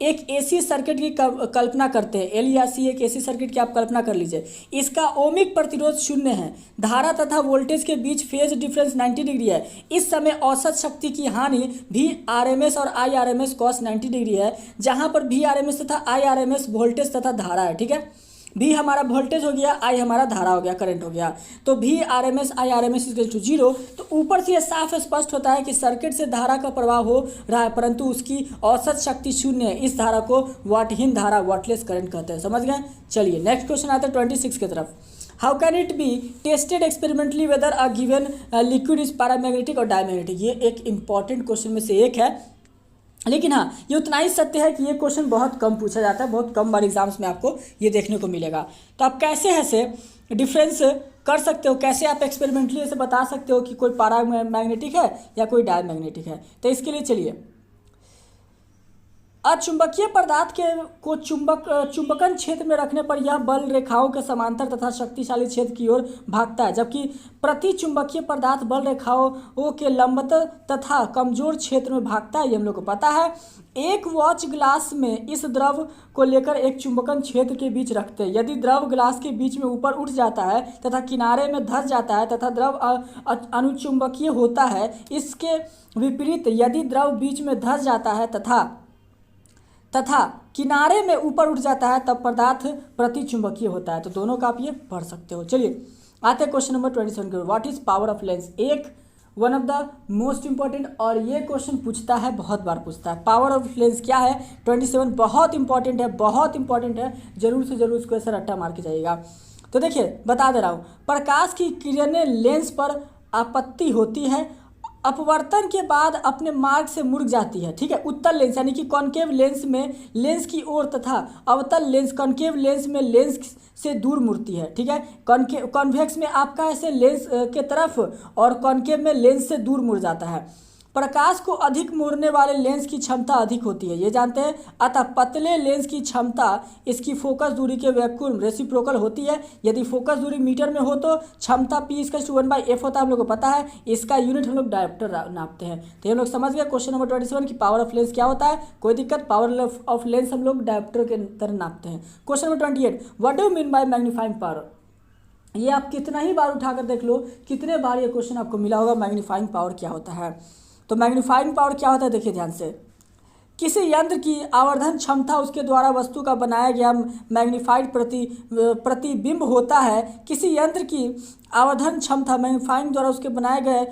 एक AC सर्किट की कल्पना करते हैं, L या C एक AC सर्किट की आप कल्पना कर लीजिए। इसका ओमिक प्रतिरोध 0 है, धारा तथा वोल्टेज के बीच फेज डिफरेंस 90 डिग्री है। इस समय औसत शक्ति की हानि Vrms और Irms cos 90 डिग्री है, जहां पर Vrms तथा Irms वोल्टेज तथा धारा है। ठीक है, V हमारा वोल्टेज हो गया, I हमारा धारा हो गया, करंट हो गया। तो Vrms Irms = 0। तो ऊपर से यह साफ स्पष्ट होता है कि सर्किट से धारा का प्रवाह हो रहा है परंतु उसकी औसत शक्ति 0 है। इस धारा को वाटहीन धारा, वाटलेस करंट कहते हैं। समझ गए। चलिए नेक्स्ट क्वेश्चन आता है 26 की तरफ। How can it be tested experimentally weather a given liquid is paramagnetic और डायमैग्नेटिक। ये एक इंपॉर्टेंट क्वेश्चन में से एक है। लेकिन हाँ, ये उतना ही सत्य है कि ये क्वेश्चन बहुत कम पूछा जाता है, बहुत कम बार एग्जाम्स में आपको ये देखने को मिलेगा। तो आप कैसे ऐसे डिफरेंस कर सकते हो, कैसे आप एक्सपेरिमेंटली ऐसे बता सकते हो कि कोई पैरामैग्नेटिक है या कोई डायमैग्नेटिक है। तो इसके लिए चलिए, अचुंबकीय पदार्थ के को चुंबकन क्षेत्र में रखने पर यह बल रेखाओं के समांतर तथा शक्तिशाली क्षेत्र की ओर भागता है, जबकि प्रति चुंबकीय पदार्थ बल रेखाओं के लंबवत तथा कमजोर क्षेत्र में भागता है, ये हम लोग को पता है। एक वॉच ग्लास में इस द्रव को लेकर एक चुंबकन क्षेत्र के बीच रखते हैं। यदि द्रव ग्लास के बीच में ऊपर उठ जाता है तथा किनारे में धंस जाता है तथा द्रव अनुचुंबकीय होता है। इसके विपरीत यदि द्रव बीच में धंस जाता है तथा किनारे में ऊपर उठ जाता है तब पदार्थ प्रति चुंबकीय होता है। तो दोनों का आप ये पढ़ सकते हो। चलिए आते हैं क्वेश्चन नंबर 27 के। What is power of lens, एक one of the most important, और ये क्वेश्चन पूछता है, बहुत बार पूछता है। पावर ऑफ लेंस क्या है 27, बहुत इंपॉर्टेंट है, बहुत इंपॉर्टेंट है, जरूर से जरूर इसको ऐसा रट्टा मार के जाइएगा। तो देखिए बता दे रहा हूँ, प्रकाश की किरणें लेंस पर आपत्ति होती है, अपवर्तन के बाद अपने मार्ग से मुड़ जाती है। ठीक है, उत्तल लेंस यानी कि कॉन्केव लेंस में लेंस की ओर तथा अवतल लेंस कॉन्केव लेंस में लेंस से दूर मुड़ती है। ठीक है, कॉन्वेक्स में आपका ऐसे लेंस के तरफ और कॉन्केव में लेंस से दूर मुड़ जाता है। प्रकाश को अधिक मोड़ने वाले लेंस की क्षमता अधिक होती है, ये जानते हैं। अतः पतले लेंस की क्षमता इसकी फोकस दूरी के व्याकुल रेसिप्रोकल होती है। यदि फोकस दूरी मीटर में हो तो क्षमता P=1/f होता है, हम लोग को पता है। इसका यूनिट हम लोग डायोप्टर नापते हैं। तो हम लोग समझ गए क्वेश्चन नंबर 27 की पावर ऑफ लेंस क्या होता है। कोई दिक्कत, पावर ऑफ लेंस हम लोग डायोप्टर के तरह नापते हैं। Question number 28, what do mean by magnifying power. ये आप कितना ही बार उठाकर देख लो, कितने बार ये क्वेश्चन आपको मिला होगा, मैग्नीफाइंग पावर क्या होता है। तो मैग्नीफाइंग पावर क्या होता है, देखिए ध्यान से। किसी यंत्र की आवर्धन क्षमता उसके द्वारा वस्तु का बनाया गया मैग्नीफाइड प्रतिबिंब होता है। किसी यंत्र की आवर्धन क्षमता मैग्नीफाइंग द्वारा उसके बनाए गए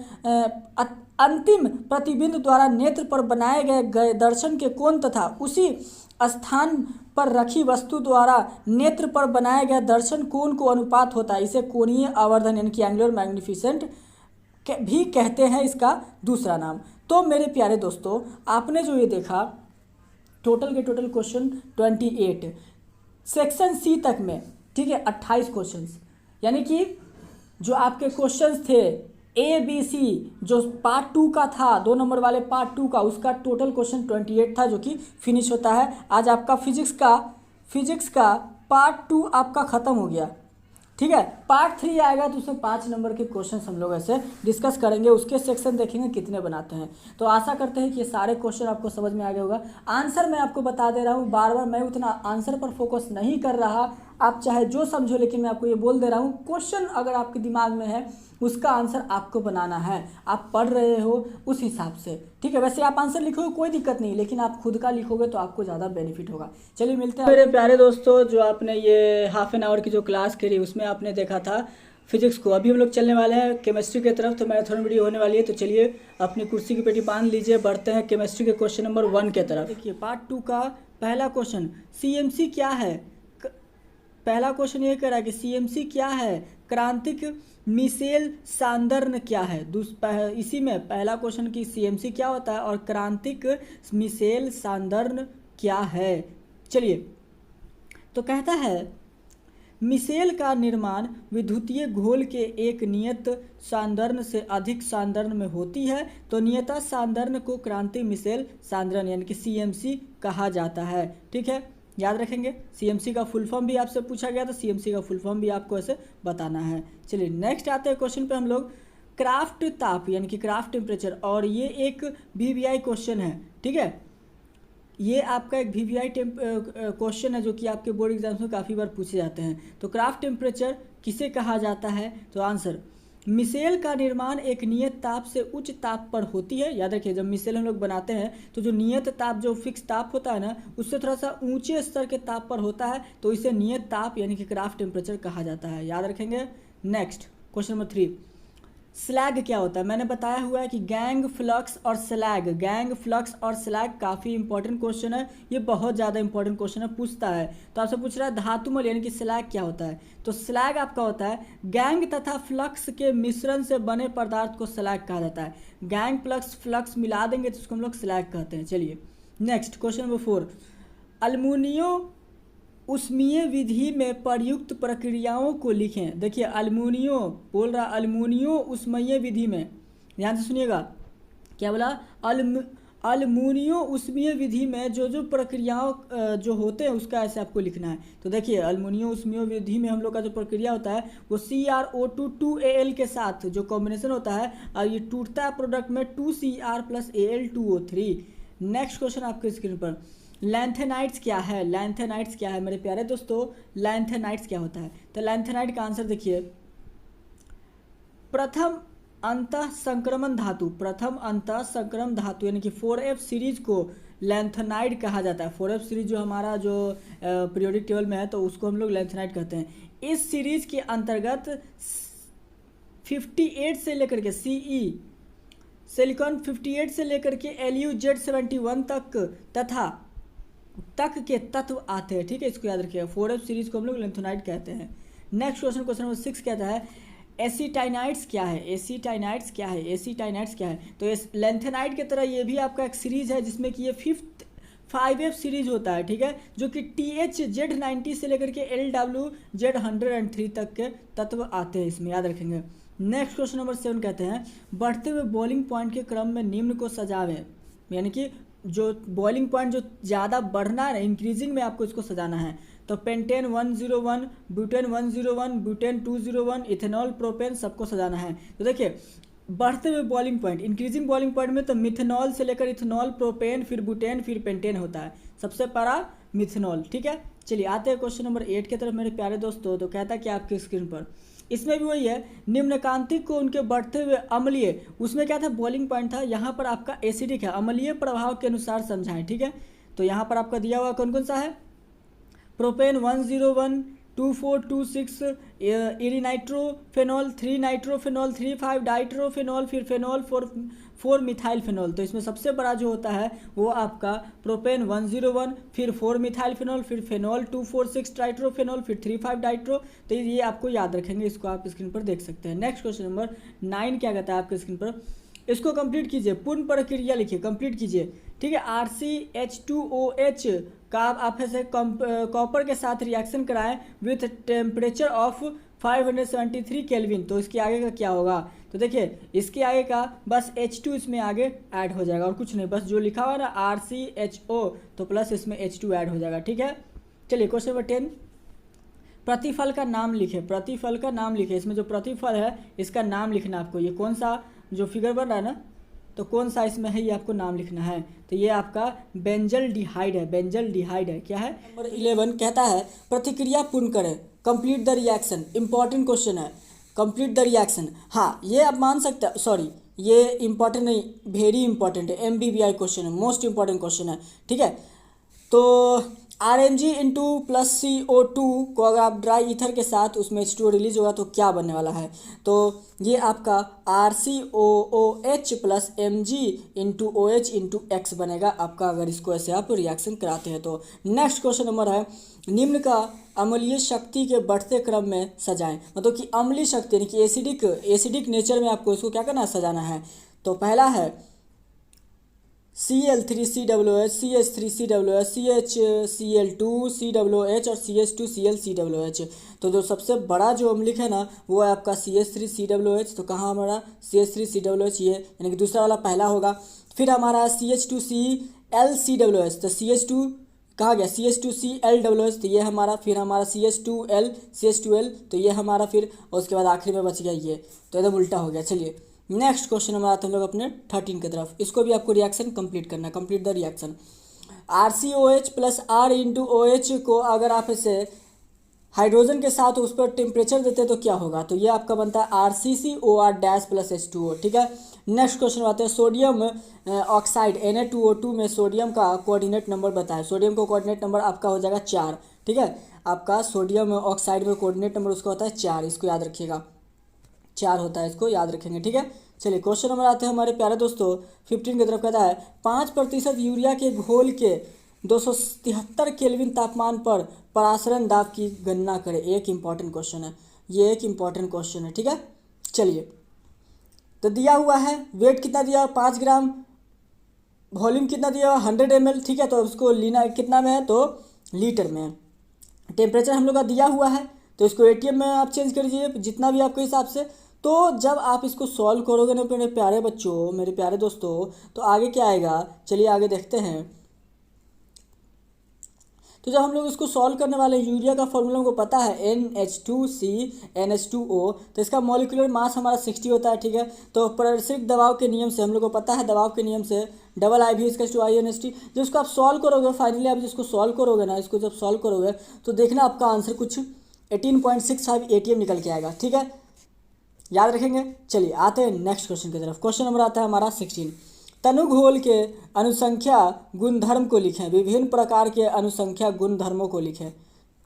अंतिम प्रतिबिंब द्वारा नेत्र पर बनाए गए दर्शन के कोण तथा उसी स्थान पर रखी वस्तु द्वारा नेत्र पर बनाए गए दर्शन कोण को अनुपात होता है। इसे कोणीय आवर्धन यानी कि एंगुलर मैग्निफिसेंट भी कहते हैं, इसका दूसरा नाम। तो मेरे प्यारे दोस्तों, आपने जो ये देखा टोटल के टोटल क्वेश्चन 28 सेक्शन सी तक में, ठीक है, 28 क्वेश्चंस, यानी कि जो आपके क्वेश्चंस थे ABC जो पार्ट 2 का था, 2 नंबर वाले पार्ट 2 का, उसका टोटल क्वेश्चन 28 था, जो कि फिनिश होता है। आज आपका फिजिक्स का पार्ट 2 आपका ख़त्म हो गया। ठीक है, पार्ट 3 आएगा तो उसमें 5 नंबर के क्वेश्चन हम लोग ऐसे डिस्कस करेंगे, उसके सेक्शन देखेंगे कितने बनाते हैं। तो आशा करते हैं कि ये सारे क्वेश्चन आपको समझ में आ गया होगा। आंसर मैं आपको बता दे रहा हूँ, बार बार मैं उतना आंसर पर फोकस नहीं कर रहा, आप चाहे जो समझो, लेकिन मैं आपको ये बोल दे रहा हूँ, क्वेश्चन अगर आपके दिमाग में है उसका आंसर आपको बनाना है। आप पढ़ रहे हो उस हिसाब से, ठीक है। वैसे आप आंसर लिखोगे कोई दिक्कत नहीं, लेकिन आप खुद का लिखोगे तो आपको ज़्यादा बेनिफिट होगा। चलिए मिलते हैं। मेरे प्यारे दोस्तों, जो आपने ये हाफ एन आवर की जो क्लास करी उसमें आपने देखा था फिजिक्स को। अभी हम लोग चलने वाले हैं केमिस्ट्री की तरफ, तो मैराथन वीडियो होने वाली है। तो चलिए अपनी कुर्सी की पेटी बांध लीजिए, बढ़ते हैं केमिस्ट्री के क्वेश्चन नंबर 1 के तरफ। देखिए पार्ट 2 का पहला क्वेश्चन, सीएमसी क्या है। पहला क्वेश्चन ये कह रहा है कि सीएमसी क्या है, क्रांतिक मिसेल सांदर्न क्या है। इसी में पहला क्वेश्चन की सीएमसी क्या होता है और क्रांतिक मिसेल सांदर्न क्या है। चलिए, तो कहता है मिसेल का निर्माण विद्युतीय घोल के एक नियत सांद्रण से अधिक सांद्रण में होती है, तो नियत सांद्रण को क्रांतिक मिसेल सांद्रण यानी कि सीएमसी कहा जाता है। ठीक है, याद रखेंगे। सीएमसी का फुल फॉर्म भी आपसे पूछा गया, तो सीएमसी का फुल फॉर्म भी आपको ऐसे बताना है। चलिए नेक्स्ट आते हैं क्वेश्चन पे हम लोग। क्राफ्ट ताप यानी कि क्राफ्ट टेम्परेचर, और ये एक वीवीआई क्वेश्चन है। ठीक है, ये आपका एक वीवीआई क्वेश्चन है जो कि आपके बोर्ड एग्जाम्स में काफ़ी बार पूछे जाते हैं। तो क्राफ्ट टेम्परेचर किसे कहा जाता है, तो आंसर मिसेल का निर्माण एक नियत ताप से उच्च ताप पर होती है। याद रखिए, जब मिसेल हम लोग बनाते हैं तो जो नियत ताप, जो फिक्स ताप होता है ना, उससे थोड़ा सा ऊंचे स्तर के ताप पर होता है, तो इसे नियत ताप यानी कि क्राफ्ट टेम्परेचर कहा जाता है। याद रखेंगे। नेक्स्ट क्वेश्चन नंबर 3, स्लैग क्या होता है। मैंने बताया हुआ है कि गैंग फ्लक्स और स्लैग काफ़ी इंपॉर्टेंट क्वेश्चन है। ये बहुत ज़्यादा इंपॉर्टेंट क्वेश्चन है, पूछता है। तो आपसे पूछ रहा है धातुमल यानी कि स्लैग क्या होता है। तो स्लैग आपका होता है गैंग तथा फ्लक्स के मिश्रण से बने पदार्थ को स्लैग कहा जाता है। गैंग प्लस फ्लक्स मिला देंगे तो उसको हम लोग स्लैग कहते हैं। चलिए नेक्स्ट क्वेश्चन नंबर 4, अल्मुनियो उष्मीय विधि में प्रयुक्त प्रक्रियाओं को लिखें। देखिए अल्मुनियो बोल रहा, अल्मुनियो उष्मीय विधि में, ध्यान से सुनिएगा, क्या बोला, अल्मुनियो उष्मीय विधि में जो जो प्रक्रियाओं जो होते हैं उसका ऐसे आपको लिखना है। तो देखिए अल्मुनियो उष्मीय विधि में हम लोग का जो प्रक्रिया होता है वो CrO2 के साथ जो कॉम्बिनेशन होता है और ये टूटता है प्रोडक्ट में 2Cr + Al2O3। नेक्स्ट क्वेश्चन आपके स्क्रीन पर, लैंथेनाइड्स क्या है, लैंथेनाइड्स क्या है मेरे प्यारे दोस्तों, लैंथेनाइड्स क्या होता है। तो लैंथेनाइड का आंसर देखिए, प्रथम अंतः संक्रमण धातु, प्रथम अंतः संक्रमण धातु यानी कि 4F सीरीज को लैंथेनाइड कहा जाता है। 4F सीरीज जो हमारा जो पीरियोडिक टेबल में है तो उसको हम लोग लैंथेनाइड कहते हैं। इस सीरीज के अंतर्गत 58 से लेकर के CE सिलिकॉन 58 से लेकर के LuZ71 तक के तत्व आते हैं। ठीक है, इसको याद रखिएगा, 4F सीरीज को हम लोग लैंथेनाइड कहते हैं। नेक्स्ट क्वेश्चन, क्वेश्चन नंबर 6 कहता है एसिटाइनाइड्स क्या है, एसिटाइनाइड्स क्या है, एसिटाइनाइड्स क्या है। तो इस लैंथेनाइड की तरह ये भी आपका एक सीरीज है जिसमें कि ये 5F सीरीज होता है। ठीक है, जो कि THZ90 से लेकर के LWZ103 तक के तत्व आते हैं, इसमें याद रखेंगे। नेक्स्ट क्वेश्चन नंबर 7 कहते हैं बढ़ते हुए बॉइलिंग पॉइंट के क्रम में निम्न को सजावें, यानी कि जो बॉइलिंग पॉइंट जो ज़्यादा बढ़ना है इंक्रीजिंग में आपको इसको सजाना है। तो pentane 101, butane 101, butane 201, ethanol, propane सबको सजाना है। तो देखिए बढ़ते हुए boiling point, increasing boiling point में तो मिथेनॉल से लेकर इथेनॉल, प्रोपेन, फिर ब्यूटेन, फिर पेंटेन होता है, सबसे पहला मिथेनॉल। ठीक है, चलिए आते हैं क्वेश्चन नंबर 8 की तरफ मेरे प्यारे दोस्तों। तो कहता है कि आपकी स्क्रीन पर इसमें भी वही है, निम्नकांतिक को उनके बढ़ते हुए अम्लीय, उसमें क्या था बॉइलिंग पॉइंट था, यहाँ पर आपका एसिडिक है, अम्लीय प्रभाव के अनुसार समझाएं। ठीक है, तो यहाँ पर आपका दिया हुआ कौन कौन सा है, प्रोपेन 101, 2426, इरिनाइट्रोफेनॉल, 3 नाइट्रोफेनॉल, 35 डाइट्रोफेनॉल, फिर फेनॉल 4 मिथाइल फेनॉल। तो इसमें सबसे बड़ा जो होता है वो आपका प्रोपेन 101, फिर 4 मिथाइल फेनॉल, फिर फेनॉल 246 ट्राइट्रोफेनॉल, फिर 35 डाइट्रो। तो ये आपको याद रखेंगे, इसको आप स्क्रीन पर देख सकते हैं। नेक्स्ट क्वेश्चन नंबर 9 क्या कहता है आपके स्क्रीन पर, इसको कंप्लीट कीजिए, पूर्ण प्रक्रिया लिखिए, कंप्लीट कीजिए। ठीक है, RCH2OH का आप ऐसे कॉपर के साथ रिएक्शन कराएं विथ टेम्परेचर ऑफ 573 केल्विन। तो इसके आगे का क्या होगा, तो देखिए इसके आगे का बस H2 इसमें आगे ऐड हो जाएगा और कुछ नहीं, बस जो लिखा हुआ ना RCHO तो प्लस इसमें H2 ऐड हो जाएगा। ठीक है, चलिए क्वेश्चन नंबर 10, प्रतिफल का नाम लिखे, प्रतिफल का नाम लिखे। इसमें जो प्रतिफल है इसका नाम लिखना आपको, ये कौन सा जो फिगर बन रहा है ना, तो कौन सा इसमें है ये आपको नाम लिखना है। तो ये आपका बेंजल्डिहाइड है, बेंजल्डिहाइड है। क्या है, नंबर 11 कहता है प्रतिक्रिया पूर्ण करें, complete the reaction. Important question है, कंप्लीट द रिएक्शन। हाँ ये आप मान सकते हैं, सॉरी ये इंपॉर्टेंट नहीं, वेरी इंपॉर्टेंट है, MBBI क्वेश्चन है, मोस्ट इंपॉर्टेंट क्वेश्चन है। ठीक है, तो RMG इंटू प्लस CO2 को अगर आप ड्राई ईथर के साथ उसमें H2O रिलीज होगा तो क्या बनने वाला है, तो ये आपका RCOOH plus MG into OH into X बनेगा आपका, अगर इसको ऐसे आप रिएक्शन कराते हैं तो। नेक्स्ट क्वेश्चन नंबर है निम्न का अम्लीय शक्ति के बढ़ते क्रम में सजाएं, मतलब कि अम्लीय शक्ति यानी कि एसिडिक नेचर में आपको इसको क्या करना है, सजाना है। तो पहला है Cl3COOH, CH3COOH, CHCl2 COOH और CH2Cl COOH। तो जो सबसे बड़ा जो अम्लिक है ना वो है आपका CH3COOH। तो कहाँ हमारा CH3COOH ये यानी कि दूसरा वाला पहला होगा। फिर हमारा CH2Cl COOH, तो CH2 कहाँ गया, CH2ClOOH, तो ये हमारा, फिर हमारा CH2L तो ये हमारा, फिर और उसके बाद आखिरी में बच गया ये, तो एकदम उल्टा हो गया। चलिए नेक्स्ट क्वेश्चन नंबर आते हैं हम लोग अपने 13 की तरफ। इसको भी आपको रिएक्शन कंप्लीट करना है, complete the reaction. RCOH plus R into OH को अगर आप इसे हाइड्रोजन के साथ उस पर टेम्परेचर देते हैं तो क्या होगा, तो ये आपका बनता है RCCOR डैश प्लस H2O। ठीक है, नेक्स्ट क्वेश्चन आते हैं सोडियम ऑक्साइड Na2O2 में सोडियम का कोऑर्डिनेट नंबर बताएं। सोडियम का कोऑर्डिनेट नंबर आपका हो जाएगा 4। ठीक है, आपका सोडियम ऑक्साइड में कोऑर्डिनेट नंबर उसका होता है 4, इसको याद रखिएगा, 4 होता है, इसको याद रखेंगे। ठीक है, चलिए क्वेश्चन नंबर आते हैं हमारे प्यारे दोस्तों 15 की तरफ। कहता है 5% यूरिया के घोल के 273 केल्विन तापमान पर परासरण दाब की गणना करें। एक इंपॉर्टेंट क्वेश्चन है, ये एक इंपॉर्टेंट क्वेश्चन है। ठीक है, चलिए तो दिया हुआ है वेट कितना दिया, 5 ग्राम वॉल्यूम कितना दिया हुआ 100 ml, ठीक है। तो उसको लेना कितना में है, तो लीटर में है। टेम्परेचर हम लोग का दिया हुआ है, तो इसको एटीएम में आप चेंज कर दीजिए जितना भी आपके हिसाब से। तो जब आप इसको सॉल्व करोगे ना मेरे प्यारे बच्चों, मेरे प्यारे दोस्तों, तो आगे क्या आएगा, चलिए आगे देखते हैं। तो जब हम लोग इसको सॉल्व करने वाले हैं, यूरिया का फॉर्मूला हमको पता है NH2CNH2O, तो इसका मॉलिक्यूलर मास हमारा 60 होता है, ठीक है। तो पारस्परिक दबाव के नियम से हम लोग को पता है, दबाव के नियम से डबल IV/INST। जब इसको आप सॉल्व करोगे, फाइनली आप जिसको सॉल्व करोगे ना, इसको जब सॉल्व करोगे तो देखना आपका आंसर कुछ 18.65 ATM निकल के आएगा, ठीक है, याद रखेंगे। चलिए आते हैं नेक्स्ट क्वेश्चन की तरफ। क्वेश्चन नंबर आता है हमारा 16। तनुघोल के अनुसंख्या गुणधर्म को लिखें। विभिन्न प्रकार के अनुसंख्या गुणधर्मों को लिखें,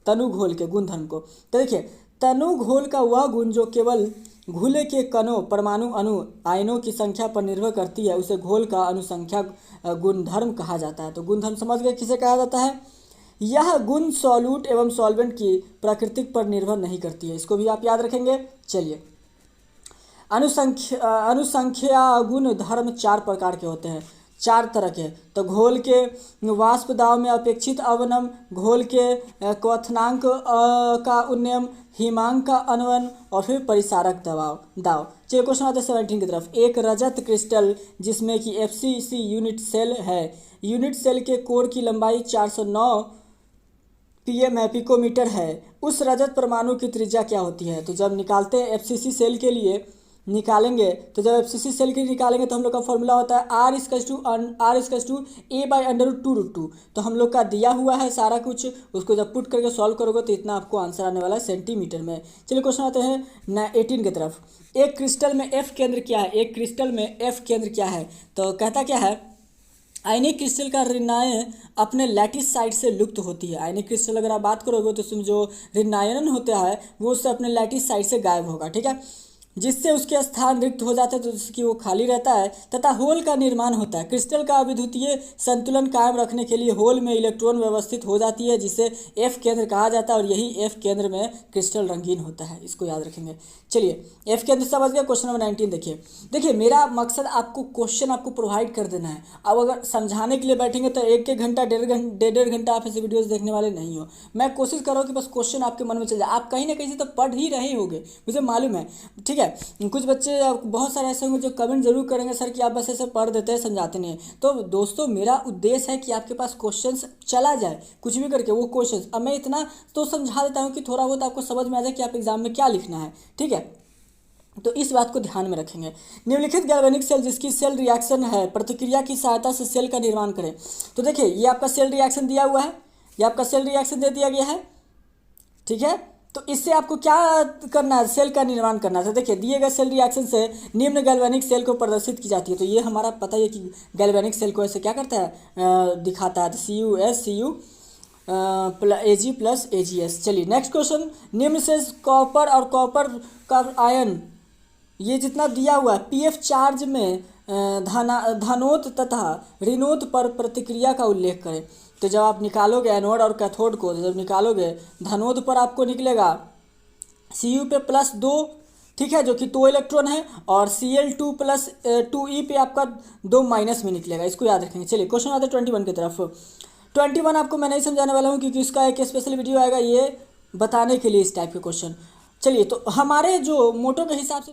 तनुघोल के गुणधर्म को। तो देखिए, तनुघोल का वह गुण जो केवल घुले के कणों, परमाणु, अणु, आयनों की संख्या पर निर्भर करती है, उसे घोल का अनुसंख्या गुणधर्म कहा जाता है। तो गुणधर्म समझ गए किसे कहा जाता है। यह गुण सॉल्यूट एवं सॉल्वेंट की प्रकृति पर निर्भर नहीं करती है, इसको भी आप याद रखेंगे। चलिए, अनुसंख्या गुण धर्म 4 प्रकार के होते हैं, 4 तरह के। तो घोल के वाष्प दाब में अपेक्षित अवनम, घोल के क्वथनांक का उन्नयन, हिमांक का अनवन, और फिर परिसारक दाब। चलिए क्वेश्चन आते हैं 17 की तरफ। एक रजत क्रिस्टल जिसमें कि FCC यूनिट सेल है, यूनिट सेल के कोर की लंबाई 409 PM है, पिकोमीटर है, उस रजत परमाणु की त्रिज्या क्या होती है। तो जब निकालते हैं FCC सेल के लिए निकालेंगे, तो जब FCC सेल के लिए निकालेंगे तो हम लोग का फॉर्मूला होता है R=A/√2√2। तो हम लोग का दिया हुआ है सारा कुछ, उसको जब पुट करके सॉल्व करोगे तो इतना आपको आंसर आने वाला है सेंटीमीटर में। चलिए क्वेश्चन आते हैं 18 की तरफ। एक क्रिस्टल में F केंद्र क्या है, एक क्रिस्टल में F केंद्र क्या है। तो कहता क्या है, आयनिक क्रिस्टल का ऋणायन अपने लैटिस साइड से लुप्त होती है। आयनिक क्रिस्टल अगर आप बात करोगे तो उसमें जो ऋणायन होता है वो उससे अपने लैटिस साइड से गायब होगा, ठीक है, जिससे उसके स्थान रिक्त हो जाते हैं, तो जिसकी वो खाली रहता है, तथा होल का निर्माण होता है। क्रिस्टल का अविद्युतीय संतुलन कायम रखने के लिए होल में इलेक्ट्रॉन व्यवस्थित हो जाती है, जिसे F केंद्र कहा जाता है, और यही F केंद्र में क्रिस्टल रंगीन होता है, इसको याद रखेंगे। चलिए F केंद्र समझ गया। क्वेश्चन नंबर 19 देखिए, मेरा मकसद आपको क्वेश्चन आपको प्रोवाइड कर देना है। अब अगर समझाने के लिए बैठेंगे तो 1-1 घंटा, 1.5 घंटा आप ऐसे वीडियोज़ देखने वाले नहीं हो। मैं कोशिश करो कि बस क्वेश्चन आपके मन में चल जाए। आप कहीं ना कहीं से तो पढ़ ही रहे होंगे, मुझे मालूम है, ठीक है। कुछ बच्चे बहुत सारे ऐसे होंगे जो कमेंट जरूर करेंगे, सर कि आप बस ऐसे पढ़ देते हैं, समझाते नहीं हैं। तो दोस्तों, मेरा उद्देश्य है कि आपके पास क्वेश्चंस चला जाए, कुछ भी करके वो क्वेश्चंस। अब मैं इतना तो समझा देता हूँ कि थोड़ा बहुत आपको समझ में आ जाए कि आप एग्जाम में क्या लिखना है, ठीक है। तो इस बात को ध्यान में रखेंगे। निम्नलिखित गैल्वेनिक सेल जिसकी सेल रिएक्शन है, प्रतिक्रिया की सहायता से सेल का निर्माण करें। तो देखिए, ये आपका सेल रिएक्शन दिया हुआ है, ये आपका सेल रिएक्शन दे दिया गया है, ठीक है। तो इससे आपको क्या करना है, सेल का निर्माण करना है। तो देखिए, दिए गए सेल रिएक्शन से निम्न गैल्वेनिक सेल को प्रदर्शित की जाती है। तो ये हमारा पता है कि गैल्वेनिक सेल को ऐसे क्या करता है, दिखाता है, CuS Ag + AgS। चलिए नेक्स्ट क्वेश्चन। निम्न से कॉपर और कॉपर का आयन, ये जितना दिया हुआ है, PF चार्ज में धनोत तथा ऋणोत पर प्रतिक्रिया का उल्लेख करें। तो जब आप निकालोगे एनोड और कैथोड को, जब निकालोगे धनोद पर आपको निकलेगा Cu पे +2, ठीक है, जो कि 2 इलेक्ट्रॉन है, और Cl2 + 2e पे आपका 2 माइनस में निकलेगा, इसको याद रखेंगे। चलिए क्वेश्चन आता है 21 की तरफ। 21 आपको मैं नहीं समझाने वाला हूँ क्योंकि इसका एक स्पेशल वीडियो आएगा ये बताने के लिए इस टाइप के क्वेश्चन। चलिए, तो हमारे जो मोटो के हिसाब से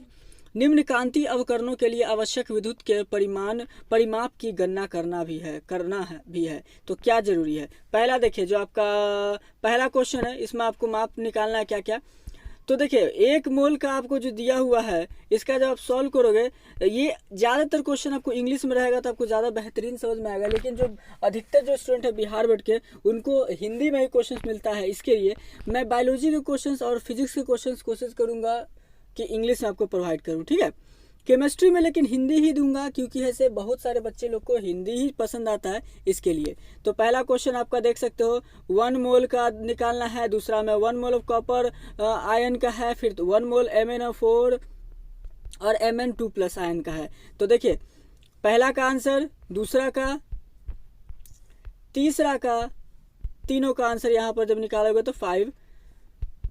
निम्न कांति अवकरणों के लिए आवश्यक विद्युत के परिमाप की गणना करना भी है। तो क्या जरूरी है। पहला देखिए, जो आपका पहला क्वेश्चन है, इसमें आपको माप निकालना है क्या क्या। तो देखिए, 1 मोल का आपको जो दिया हुआ है, इसका जब आप सॉल्व करोगे, ये ज़्यादातर क्वेश्चन आपको इंग्लिश में रहेगा तो आपको ज़्यादा बेहतरीन समझ में आएगा, लेकिन जो अधिकतर जो स्टूडेंट है बिहार बोर्ड के, उनको हिंदी में ही क्वेश्चन मिलता है। इसके लिए मैं बायोलॉजी के क्वेश्चन और फिजिक्स के क्वेश्चन कोशिश करूँगा कि इंग्लिश में आपको प्रोवाइड करूँ, ठीक है। केमिस्ट्री में लेकिन हिंदी ही दूंगा, क्योंकि ऐसे बहुत सारे बच्चे लोग को हिंदी ही पसंद आता है, इसके लिए। तो पहला क्वेश्चन आपका देख सकते हो, 1 मोल का निकालना है, दूसरा में 1 मोल ऑफ कॉपर आयन का है, फिर 1 मोल MnO4 और Mn2+ आयन का है। तो देखिए, पहला का आंसर, दूसरा का, तीसरा का, तीनों का आंसर यहाँ पर जब निकालोगे तो 5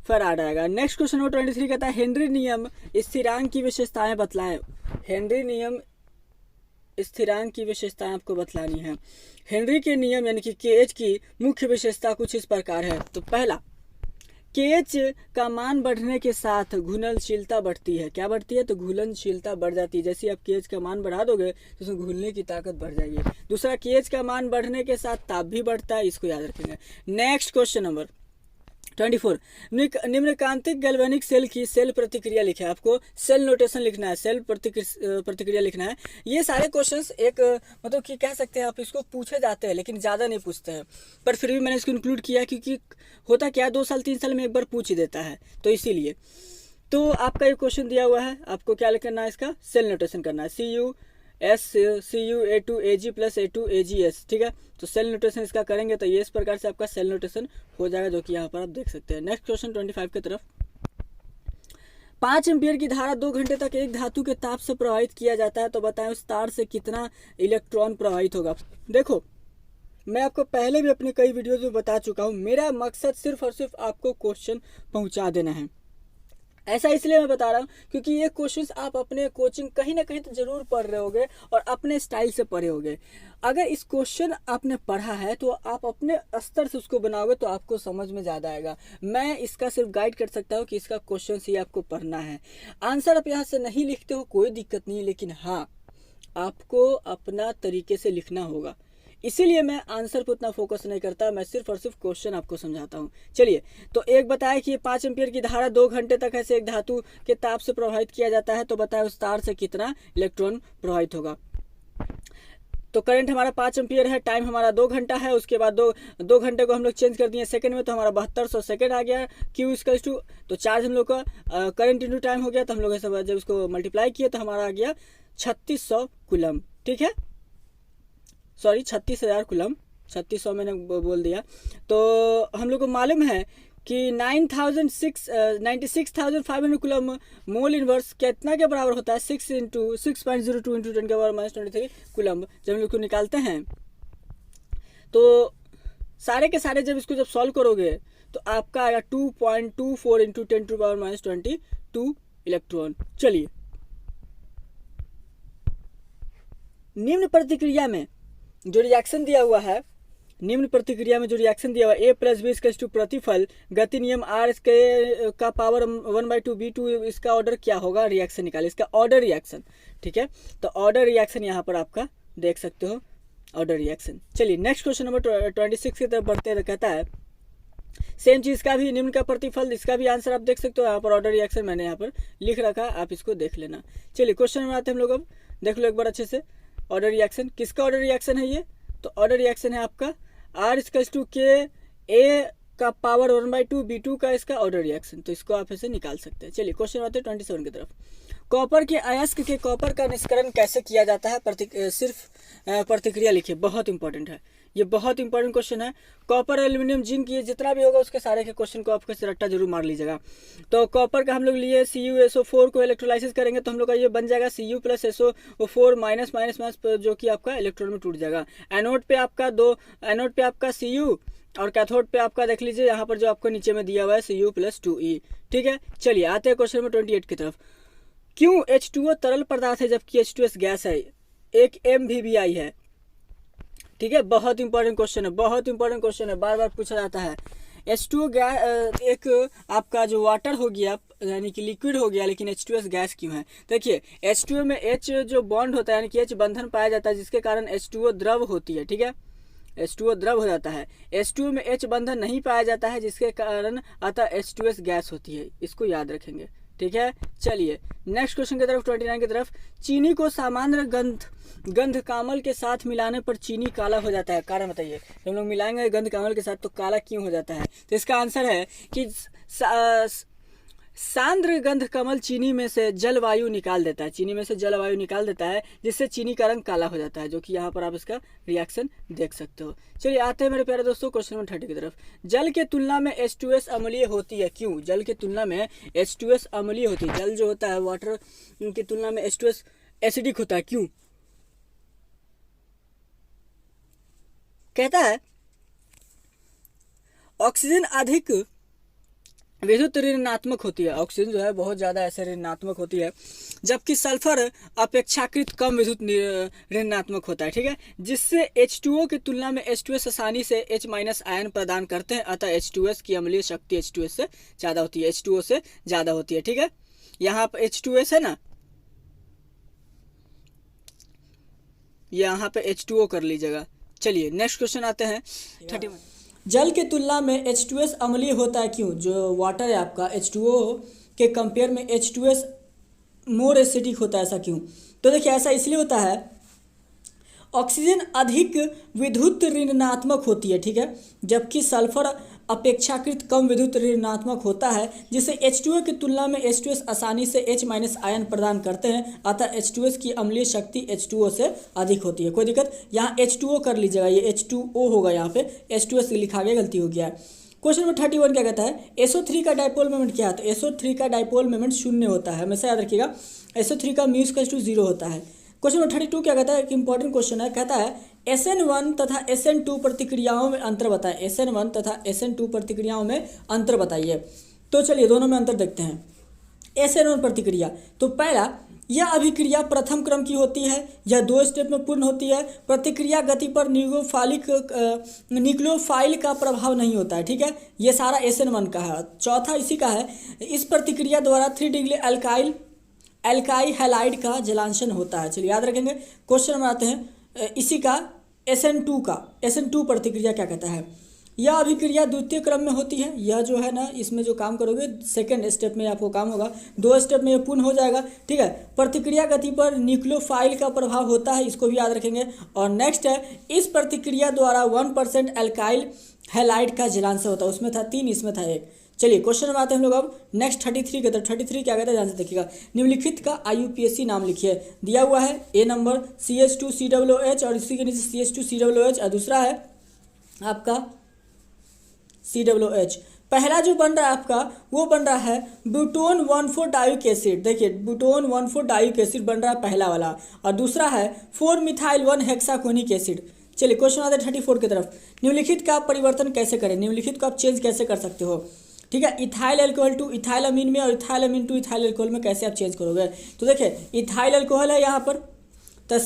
फराड आएगा। नेक्स्ट क्वेश्चन नंबर 23 कहता है, हेनरी नियम स्थिरांक की विशेषताएं बतलाएं। हेनरी नियम स्थिरांक की विशेषताएं आपको बतलानी है। हेनरी के नियम यानी कि केएच की मुख्य विशेषता कुछ इस प्रकार है। तो पहला, केएच का मान बढ़ने के साथ घुलनशीलता बढ़ती है। क्या बढ़ती है? तो घुलनशीलता बढ़ जाती है। जैसे आप केएच का मान बढ़ा दोगे तो उसमें घुलने की ताकत बढ़ जाएगी। दूसरा, केएच का मान बढ़ने के साथ ताप भी बढ़ता है, इसको याद रखेंगे। नेक्स्ट क्वेश्चन नंबर 24, निम्नकांतिक गैल्वेनिक सेल की सेल प्रतिक्रिया लिखे। आपको सेल नोटेशन लिखना है, सेल प्रतिक्रिया लिखना है। ये सारे क्वेश्चंस एक मतलब कि कह सकते हैं आप इसको पूछे जाते हैं लेकिन ज़्यादा नहीं पूछते हैं, पर फिर भी मैंने इसको इंक्लूड किया क्योंकि होता क्या 2 साल 3 साल में एक बार पूछ ही देता है, तो इसीलिए। तो आपका ये क्वेश्चन दिया हुआ है, आपको क्या करना है, इसका सेल नोटेशन करना है, CuSCuA2Ag प्लस A2AgS। ठीक है, तो सेल नोटेशन इसका करेंगे तो ये इस प्रकार से आपका सेल नोटेशन हो जाएगा, जो कि यहाँ पर आप देख सकते हैं। नेक्स्ट क्वेश्चन 25 की तरफ। 5 एम्पियर की धारा 2 घंटे तक एक धातु के ताप से प्रवाहित किया जाता है, तो बताएं उस तार से कितना इलेक्ट्रॉन प्रवाहित होगा। देखो, मैं आपको पहले भी अपने कई वीडियोज में बता चुका हूँ, मेरा मकसद सिर्फ और सिर्फ आपको क्वेश्चन पहुँचा देना है। ऐसा इसलिए मैं बता रहा हूँ क्योंकि ये क्वेश्चंस आप अपने कोचिंग कहीं ना कहीं तो जरूर पढ़ रहे होगे और अपने स्टाइल से पढ़े होगे। अगर इस क्वेश्चन आपने पढ़ा है तो आप अपने स्तर से उसको बनाओगे तो आपको समझ में ज़्यादा आएगा। मैं इसका सिर्फ गाइड कर सकता हूँ कि इसका क्वेश्चन ही आपको पढ़ना है। आंसर आप यहाँ से नहीं लिखते हो कोई दिक्कत नहीं, लेकिन हाँ, आपको अपना तरीके से लिखना होगा। इसीलिए मैं आंसर पर उतना फोकस नहीं करता, मैं सिर्फ और सिर्फ क्वेश्चन आपको समझाता हूँ। चलिए, तो एक बताया कि 5 एम्पियर की धारा 2 घंटे तक ऐसे एक धातु के ताप से प्रवाहित किया जाता है, तो बताया उस तार से कितना इलेक्ट्रॉन प्रवाहित होगा। तो करंट हमारा 5 एम्पियर है, टाइम हमारा 2 घंटा है। उसके बाद दो घंटे को हम लोग चेंज कर दिए सेकंड में, तो हमारा 7200 सेकंड आ गया। Q इक्वल्स टू, तो चार्ज हम लोग का करंट इंटू टाइम हो गया, तो हम लोग ऐसा जब इसको मल्टीप्लाई किए तो हमारा आ गया 3600 कूलम। ठीक है, सॉरी 36,000 कूलम, 3600 मैंने बोल दिया। तो हम लोग को मालूम है कि 96,500 कूलम मोल इनवर्स कितना के बराबर होता है, 6.02 इंटू 10 के पावर -23 कूलम। जब हम लोग को निकालते हैं तो सारे के सारे जब इसको सॉल्व करोगे तो आपका आएगा 2.24 इंटू 10 टू पावर -22 इलेक्ट्रॉन। चलिए, निम्न प्रतिक्रिया में जो रिएक्शन दिया हुआ है, निम्न प्रतिक्रिया में जो रिएक्शन दिया हुआ है, A प्लस बी टू प्रतिफल गति नियम R इसके का पावर 1/2 B2, इसका ऑर्डर क्या होगा, रिएक्शन निकाले, इसका ऑर्डर रिएक्शन। ठीक है, तो ऑर्डर रिएक्शन यहाँ पर आपका देख सकते हो, ऑर्डर रिएक्शन। चलिए, नेक्स्ट क्वेश्चन नंबर 26 की तरफ बढ़ते हैं। कहता है सेम चीज का भी निम्न का प्रतिफल, इसका भी आंसर आप देख सकते हो। यहाँ पर ऑर्डर रिएक्शन मैंने यहाँ पर लिख रखा है, आप इसको देख लेना। चलिए, क्वेश्चन में आते हैं हम लोग। अब देख लो एक बार अच्छे से, ऑर्डर रिएक्शन किसका ऑर्डर रिएक्शन है ये, तो ऑर्डर रिएक्शन है आपका R इक्वल्स टू के A का पावर 1/2 B2 का इसका ऑर्डर रिएक्शन, तो इसको आप ऐसे निकाल सकते हैं। चलिए, क्वेश्चन आते हैं 27 की तरफ। कॉपर के अयस्क के कॉपर का निष्करण कैसे किया जाता है, सिर्फ प्रतिक्रिया लिखिए, बहुत इंपॉर्टेंट है ये, बहुत इंपॉर्टेंट क्वेश्चन है। कॉपर, एल्यूमिनियम, जिंक, ये जितना भी होगा उसके सारे के क्वेश्चन को आपको रट्टा जरूर मार लीजिएगा। तो कॉपर का हम लोग लिए CuSO4 को इलेक्ट्रोलाइसिस करेंगे तो हम लोग का ये बन जाएगा Cu plus SO4 minus minus minus, जो कि आपका इलेक्ट्रॉन में टूट जाएगा। एनोड पे आपका Cu और कैथोड पे आपका देख लीजिए यहाँ पर जो आपको नीचे में दिया हुआ है Cu प्लस 2E। ठीक है, चलिए आते हैं क्वेश्चन नंबर 28 की तरफ। क्यों H2O तरल पदार्थ है जबकि H2S गैस है, एक MVBI है। ठीक है, बहुत इंपॉर्टेंट क्वेश्चन है, बहुत इंपॉर्टेंट क्वेश्चन है, बार बार पूछा जाता है। H2O गैस एक आपका जो वाटर हो गया यानी कि लिक्विड हो गया, लेकिन H2S गैस क्यों है। देखिए, H2O में H जो बॉन्ड होता है यानी कि H बंधन पाया जाता है, जिसके कारण H2O द्रव होती है। ठीक है, H2O द्रव हो जाता है। H2O में H बंधन नहीं पाया जाता है, जिसके कारण अतः H2S गैस होती है, इसको याद रखेंगे। ठीक है, चलिए नेक्स्ट क्वेश्चन की तरफ 29 की तरफ। चीनी को सामान्य गंध कामल के साथ मिलाने पर चीनी काला हो जाता है, कारण बताइए। जब हम लोग मिलाएंगे गंध कामल के साथ तो काला क्यों हो जाता है, तो इसका आंसर है कि सांद्र गंध कमल चीनी में से जलवायु निकाल देता है, चीनी में से जलवायु निकाल देता है, जिससे चीनी का रंग काला हो जाता है, जो कि यहाँ पर आप इसका रिएक्शन देख सकते हो। चलिए आते हैं मेरे प्यारे दोस्तों क्वेश्चन नंबर 30 की तरफ। जल के तुलना में H2S अम्लीय होती है, क्यों। जल के तुलना में H2S अम्लीय होती है, जल जो होता है वाटर की तुलना में H2S एसिडिक होता है, क्यों। कहता है ऑक्सीजन अधिक विद्युत ऋणात्मक होती है, ऑक्सीजन जो है बहुत ज़्यादा ऐसे ऋणात्मक होती है, जबकि सल्फर अपेक्षाकृत कम विद्युत ऋणात्मक होता है, ठीक है, जिससे H2O की तुलना में H2S आसानी से H माइनस आयन प्रदान करते हैं, अतः H2S की अम्लीय शक्ति H2S से ज़्यादा होती है, H2O से ज़्यादा होती है, ठीक है। यहाँ पर H2S है ना, यहाँ पे H2O कर लीजिएगा। चलिए नेक्स्ट क्वेश्चन आते हैं 31। जल के तुलना में H2S अम्लीय होता है क्यों? जो वाटर है आपका H2O के कंपेयर में H2S मोर एसिडिक होता है, ऐसा क्यों? तो देखिए ऐसा इसलिए होता है, ऑक्सीजन अधिक विद्युत ऋणात्मक होती है, ठीक है, जबकि सल्फर अपेक्षाकृत कम विद्युत ऋणात्मक होता है, जिससे H2O की तुलना में H2S आसानी से H माइनस आयन प्रदान करते हैं, अतः H2S की अम्लीय शक्ति H2O से अधिक होती है। कोई दिक्कत? यहाँ H2O कर लीजिएगा, ये H2O होगा, यहाँ पे H2S लिखा गया, गलती हो गया है। क्वेश्चन नंबर 31 क्या कहता है? SO3 का डाइपोल मोमेंट क्या है? तो SO3 का डाइपोल मोमेंट शून्य होता है, हमेशा याद रखिएगा, SO3 का म्यू इक्वल्स टू 0 होता है। क्वेश्चन नंबर 32 क्या कहता है? एक इंपॉर्टेंट क्वेश्चन है, कहता है SN1 तथा SN2 प्रतिक्रियाओं में अंतर बताएं। SN1 तथा SN2 प्रतिक्रियाओं में अंतर बताइए। तो चलिए दोनों में अंतर देखते हैं। SN1 प्रतिक्रिया, तो पहला, यह अभिक्रिया प्रथम क्रम की होती है, यह 2 स्टेप में पूर्ण होती है, प्रतिक्रिया गति पर न्यूक्लियोफाइल का प्रभाव नहीं होता है, ठीक है, ये सारा SN1 का है। चौथा इसी का है, इस प्रतिक्रिया द्वारा 3 डिग्री एल्काई हैलाइड का जलांशन होता है। चलिए याद रखेंगे। क्वेश्चन नंबर आते हैं इसी का SN2 का। SN2 प्रतिक्रिया क्या कहता है? यह अभिक्रिया द्वितीय क्रम में होती है, यह जो है ना, इसमें जो काम करोगे सेकंड स्टेप में आपको काम होगा, 2 स्टेप में यह पूर्ण हो जाएगा, ठीक है। प्रतिक्रिया गति पर न्यूक्लियोफाइल का प्रभाव होता है, इसको भी याद रखेंगे। और नेक्स्ट है, इस प्रतिक्रिया द्वारा 1% एल्काइल हैलाइड का जलांश होता है, उसमें था 3, इसमें था 1। चलिए क्वेश्चन में आते हैं हम लोग अब नेक्स्ट 33 के तरफ। 33 क्या कहता है ध्यान से देखिएगा। निम्नलिखित का IUPAC नाम लिखिए। दिया हुआ है A नंबर CH2COOH और इसी के नीचे CH2COOH, और दूसरा है आपका COOH। पहला जो बन रहा है आपका, वो बन रहा है ब्यूटोन 1,4 डाइक एसिड। देखिए ब्यूटोन 1,4 डाइक एसिड बन रहा है पहला वाला, और दूसरा है 4 मिथाइल 1 हेक्साकोनिक एसिड। चलिए क्वेश्चन आते हैं 34 की तरफ। निम्नलिखित का परिवर्तन कैसे करें? निम्नलिखित को आप चेंज कैसे कर सकते हो, ठीक है। इथाइल अल्कोहल टू इथाइल अमीन में और इथाइल अमीन टू इथाइल अल्कोहल में कैसे आप चेंज करोगे? तो देखिए इथाइल अल्कोहल है यहाँ पर, तो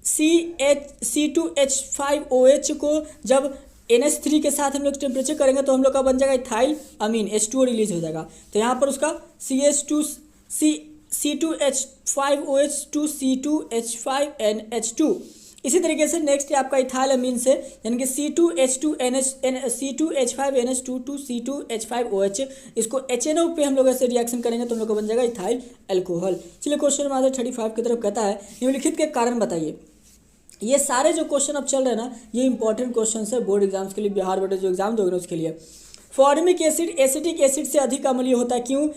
C2H5OH को जब NH3 के साथ हम लोग टेम्परेचर करेंगे तो हम लोग का बन जाएगा इथाइल अमीन, H2O रिलीज हो जाएगा। तो यहाँ पर उसका C2H5OH टू C2H5NH2। इसी तरीके से नेक्स्ट है आपका इथाइल अमीन से, यानी कि C2H5NH2 टू C2H5OH, इसको HNO पे हम लोग ऐसे रिएक्शन करेंगे तो हम लोग को बन जाएगा इथाइल अल्कोहल। चलिए क्वेश्चन नंबर 35 की तरफ कहता है, निम्नलिखित के कारण बताइए। ये सारे जो क्वेश्चन अब चल रहे हैं ना, ये इंपॉर्टेंट क्वेश्चन है बोर्ड एग्जाम्स के लिए, बिहार बोर्ड जो एग्जाम दोगे उसके लिए। फॉर्मिक एसिड एसिटिक एसिड से अधिक अम्लीय होता है, क्यों?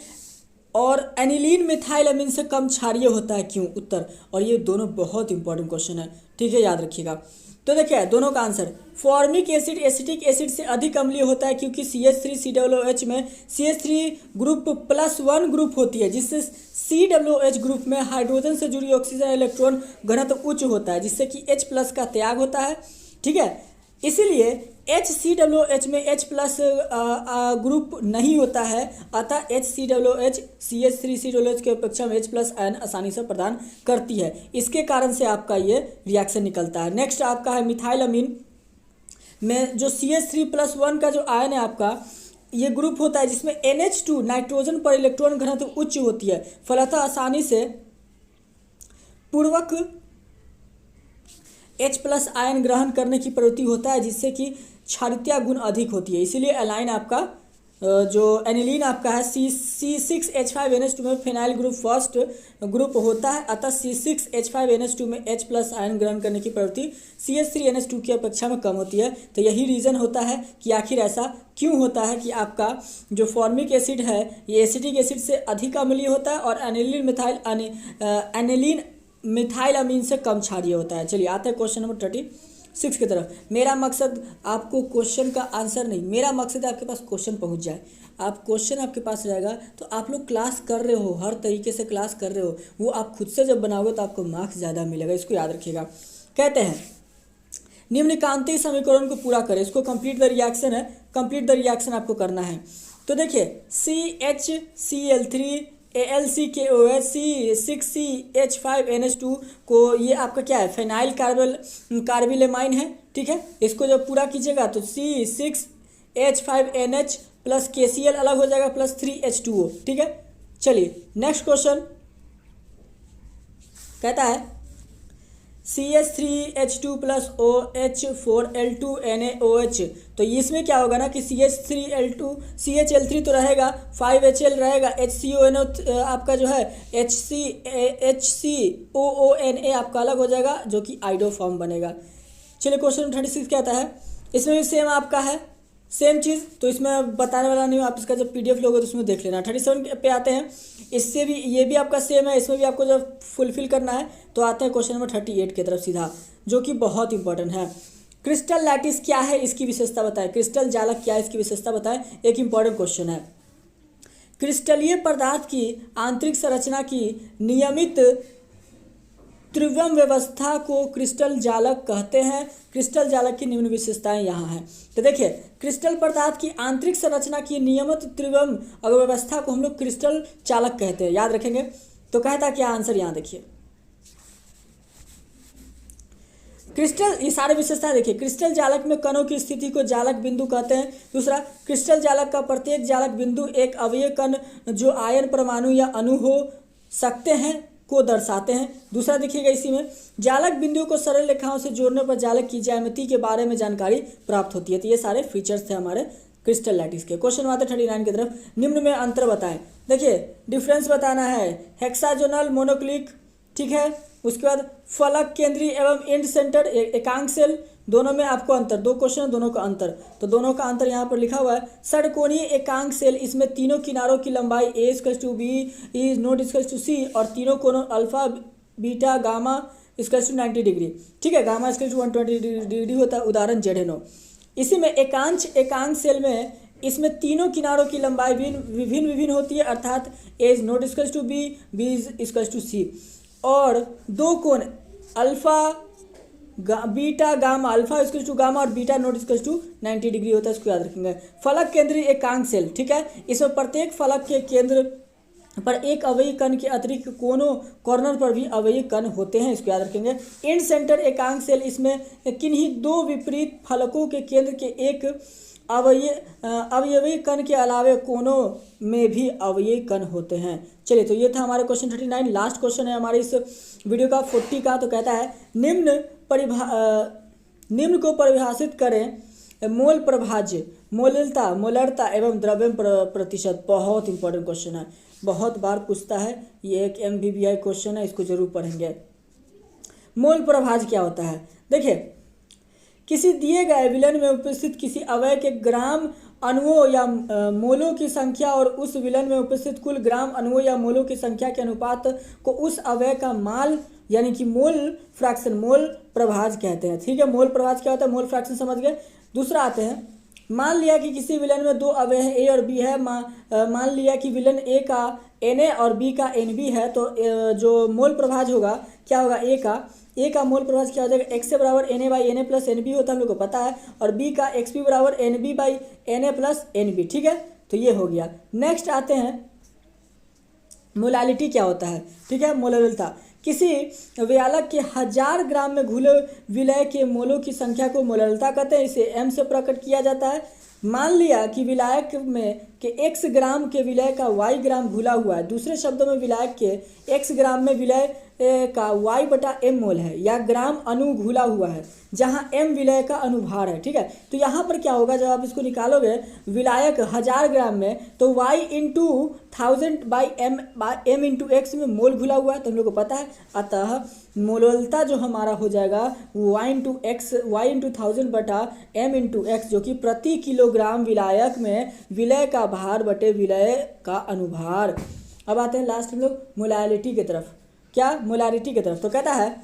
और एनिलीन मिथाइल अमीन से कम क्षारीय होता है, क्यों? उत्तर। और ये दोनों बहुत इंपॉर्टेंट क्वेश्चन है, ठीक है, याद रखिएगा। तो देखिए दोनों का answer, formic acid acetic acid से अधिक अम्लीय होता है क्योंकि CH3COOH में CH3 ग्रुप +1 ग्रुप होती है, जिससे COOH ग्रुप में हाइड्रोजन से जुड़ी ऑक्सीजन इलेक्ट्रॉन घनत्व उच्च होता है, जिससे कि H+ का त्याग होता है, ठीक है। इसीलिए HCOOH में H+ ग्रुप नहीं होता है, अतः HCOOH CH3COOH की अपेक्षा में H+ आयन आसानी से प्रदान करती है, इसके कारण से आपका ये रिएक्शन निकलता है। नेक्स्ट आपका है मिथाइल अमीन में जो CH3+1 का जो आयन है आपका, ये ग्रुप होता है जिसमें NH2 नाइट्रोजन पर इलेक्ट्रॉन घनत्व उच्च होती है, फलतः आसानी से पूर्वक H+ आयन ग्रहण करने की प्रवृत्ति होता है, जिससे कि क्षारीयता गुण अधिक होती है। इसीलिए एलाइन आपका जो एनिलीन आपका है C6H5NH2 में फिनाइल ग्रुप फर्स्ट ग्रुप होता है, अतः C6H5NH2 में H+ आयन ग्रहण करने की प्रवृत्ति CH3NH2 की अपेक्षा में कम होती है। तो यही रीज़न होता है कि आखिर ऐसा क्यों होता है कि आपका जो फॉर्मिक एसिड है ये एसिटिक एसिड से अधिक अम्लीय होता है और एनिलीन मिथाइल अमीन से कम क्षारीय होता है। चलिए आते हैं क्वेश्चन नंबर 36 की तरफ। मेरा मकसद आपको क्वेश्चन का आंसर नहीं, मेरा मकसद है आपके पास क्वेश्चन पहुंच जाए। आप क्वेश्चन आपके पास रहेगा तो आप लोग क्लास कर रहे हो, हर तरीके से क्लास कर रहे हो, वो आप खुद से जब बनाओगे तो आपको मार्क्स ज़्यादा मिलेगा, इसको याद रखिएगा। कहते हैं निम्नलिखित समीकरण को पूरा करें, इसको कंप्लीट द रिएक्शन है, कंप्लीट द रिएक्शन आपको करना है। तो देखिए CH CL3 AlCKOH C6CH5NH2 को ये आपका क्या है, फेनाइल कार्बिलेमाइन है। ठीक है, इसको जब पूरा कीजिएगा तो C6H5NH प्लस KCl अलग हो जाएगा प्लस 3H2O। ठीक है, चलिए नेक्स्ट क्वेश्चन कहता है CH3H2 प्लस OH4L2NaOH। तो इसमें क्या होगा ना कि CH3 तो रहेगा, 5HL रहेगा, HCONO आपका जो है HCOONA आपका अलग हो जाएगा जो कि आइडो फॉर्म बनेगा। चलिए क्वेश्चन 36 क्या आता है, इसमें भी सेम आपका है, सेम चीज़, तो इसमें बताने वाला नहीं हूँ, आप इसका जब PDF लोगे तो उसमें देख लेना। 37 पे आते हैं, इससे भी ये भी आपका सेम है, इसमें भी आपको जब फुलफिल करना है तो आते हैं क्वेश्चन नंबर 38 की तरफ सीधा, जो कि बहुत इंपॉर्टेंट है। क्रिस्टल लैटिस क्या है, इसकी विशेषता बताएं। क्रिस्टल जालक क्या है, इसकी विशेषता बताएं। एक इंपॉर्टेंट क्वेश्चन है। क्रिस्टलीय पदार्थ की आंतरिक संरचना की नियमित त्रिविम व्यवस्था को क्रिस्टल जालक कहते हैं। क्रिस्टल जालक की निम्न विशेषताएं यहाँ हैं। तो देखिए, क्रिस्टल पदार्थ की आंतरिक संरचना की नियमित त्रिविम व्यवस्था को हम लोग क्रिस्टल चालक कहते हैं, याद रखेंगे। तो कहता क्या आंसर, यहाँ देखिए क्रिस्टल, ये सारे विशेषताएं देखिए। क्रिस्टल जालक में कणों की स्थिति को जालक बिंदु कहते हैं। दूसरा, क्रिस्टल जालक का प्रत्येक जालक बिंदु एक अवयव कण जो आयन परमाणु या अणु हो सकते हैं को दर्शाते हैं। दूसरा देखिएगा, इसी में जालक बिंदुओं को सरल रेखाओं से जोड़ने पर जालक की ज्यामिति के बारे में जानकारी प्राप्त होती है। तो ये सारे फीचर्स थे हमारे क्रिस्टल लैटिस के। क्वेश्चन आते 39 की तरफ, निम्न में अंतर बताएं। देखिए, डिफरेंस बताना है, हेक्सागोनल मोनोक्लिक, ठीक है। उसके बाद फलक केंद्रीय एवं एंड सेंटर एकांक सेल, दोनों में आपको अंतर, दो क्वेश्चन दोनों का अंतर, तो दोनों का अंतर यहाँ पर लिखा हुआ है। षटकोणीय एकांक सेल, इसमें तीनों किनारों की लंबाई A=B E≠C और तीनों कोणों अल्फा बीटा गामा = 90 डिग्री। ठीक है, गामा = 120 डिग्री होता है, उदाहरण ZNO। इसी में एकांक सेल में इसमें तीनों किनारों की लंबाई विभिन्न होती है, अर्थात A≠B B=C और दो कोण alpha beta gamma, alpha = gamma और बीटा ≠90 डिग्री होता है, इसको याद रखेंगे। फलक केंद्रीय एकांक सेल, ठीक है, इसमें प्रत्येक फलक के केंद्र पर एक अवयवी कण के अतिरिक्त कॉर्नर पर भी अवयवी कण होते हैं, इसको याद रखेंगे। एंड सेंटर एकांक सेल, इसमें किन्हीं दो विपरीत फलकों के केंद्र के एक अवयवी कण के अलावे कोनों में भी अवयवी कण होते हैं। चलिए, तो ये था हमारा क्वेश्चन 39। लास्ट क्वेश्चन है हमारे इस वीडियो का 40 का। तो कहता है निम्न को परिभाषित करें। मोल प्रभाज्य, मोलरता एवं द्रव्यम प्रतिशत। बहुत इंपॉर्टेंट क्वेश्चन है, बहुत बार पूछता है, ये एक MBBI क्वेश्चन है, इसको जरूर पढ़ेंगे। मोल प्रभाज्य क्या होता है, देखिए, किसी दिए गए विलयन में उपस्थित किसी अवयव के ग्राम अणुओं या मोलों की संख्या और उस विलयन में उपस्थित कुल ग्राम अणुओं या मोलों की संख्या के अनुपात को उस अवयव का माल यानी कि मोल फ्रैक्शन, मोल प्रभाज्य कहते हैं। ठीक है, मोल प्रभाज्य क्या होता है, मोल फ्रैक्शन समझ गए। दूसरा आते हैं, मान लिया कि किसी विलयन में दो अवयव है A और B है। मान लिया कि विलयन A का Na और B का Nb है, तो जो मोल प्रभाज्य होगा क्या होगा, A का मोल प्रभाज्य क्या हो जाएगा, x से बराबर Na/Na प्लस Nb होता है, हम लोग को पता है, और B का xb बराबर Nb/Na प्लस Nb। ठीक है, तो ये हो गया। नेक्स्ट आते हैं, मोलालिटी क्या होता है। ठीक है, मोलरलता, किसी विलायक के 1000 ग्राम में घुले विलय के मोलों की संख्या को मोलरलता कहते हैं। इसे m से प्रकट किया जाता है। मान लिया कि विलायक में के x ग्राम के विलय का y ग्राम घुला हुआ है। दूसरे शब्दों में विलायक के x ग्राम में विलय का y/m मोल है या ग्राम अणु घुला हुआ है, जहां m विलय का अनुभार है। ठीक है, तो यहाँ पर क्या होगा, जब आप इसको निकालोगे विलायक 1000 ग्राम में, तो y × 1000/m × x में मोल घुला हुआ है, तो हम लोग को पता है। अतः मोलरलता जो हमारा हो जाएगा y × 1000/m × x, जो कि प्रति किलोग्राम विलायक में विलय का भार बटे विलय का अनुभार। अब आते हैं लास्ट हम लोग मोलालिटी की तरफ। क्या, मोलालिटी की तरफ। तो कहता है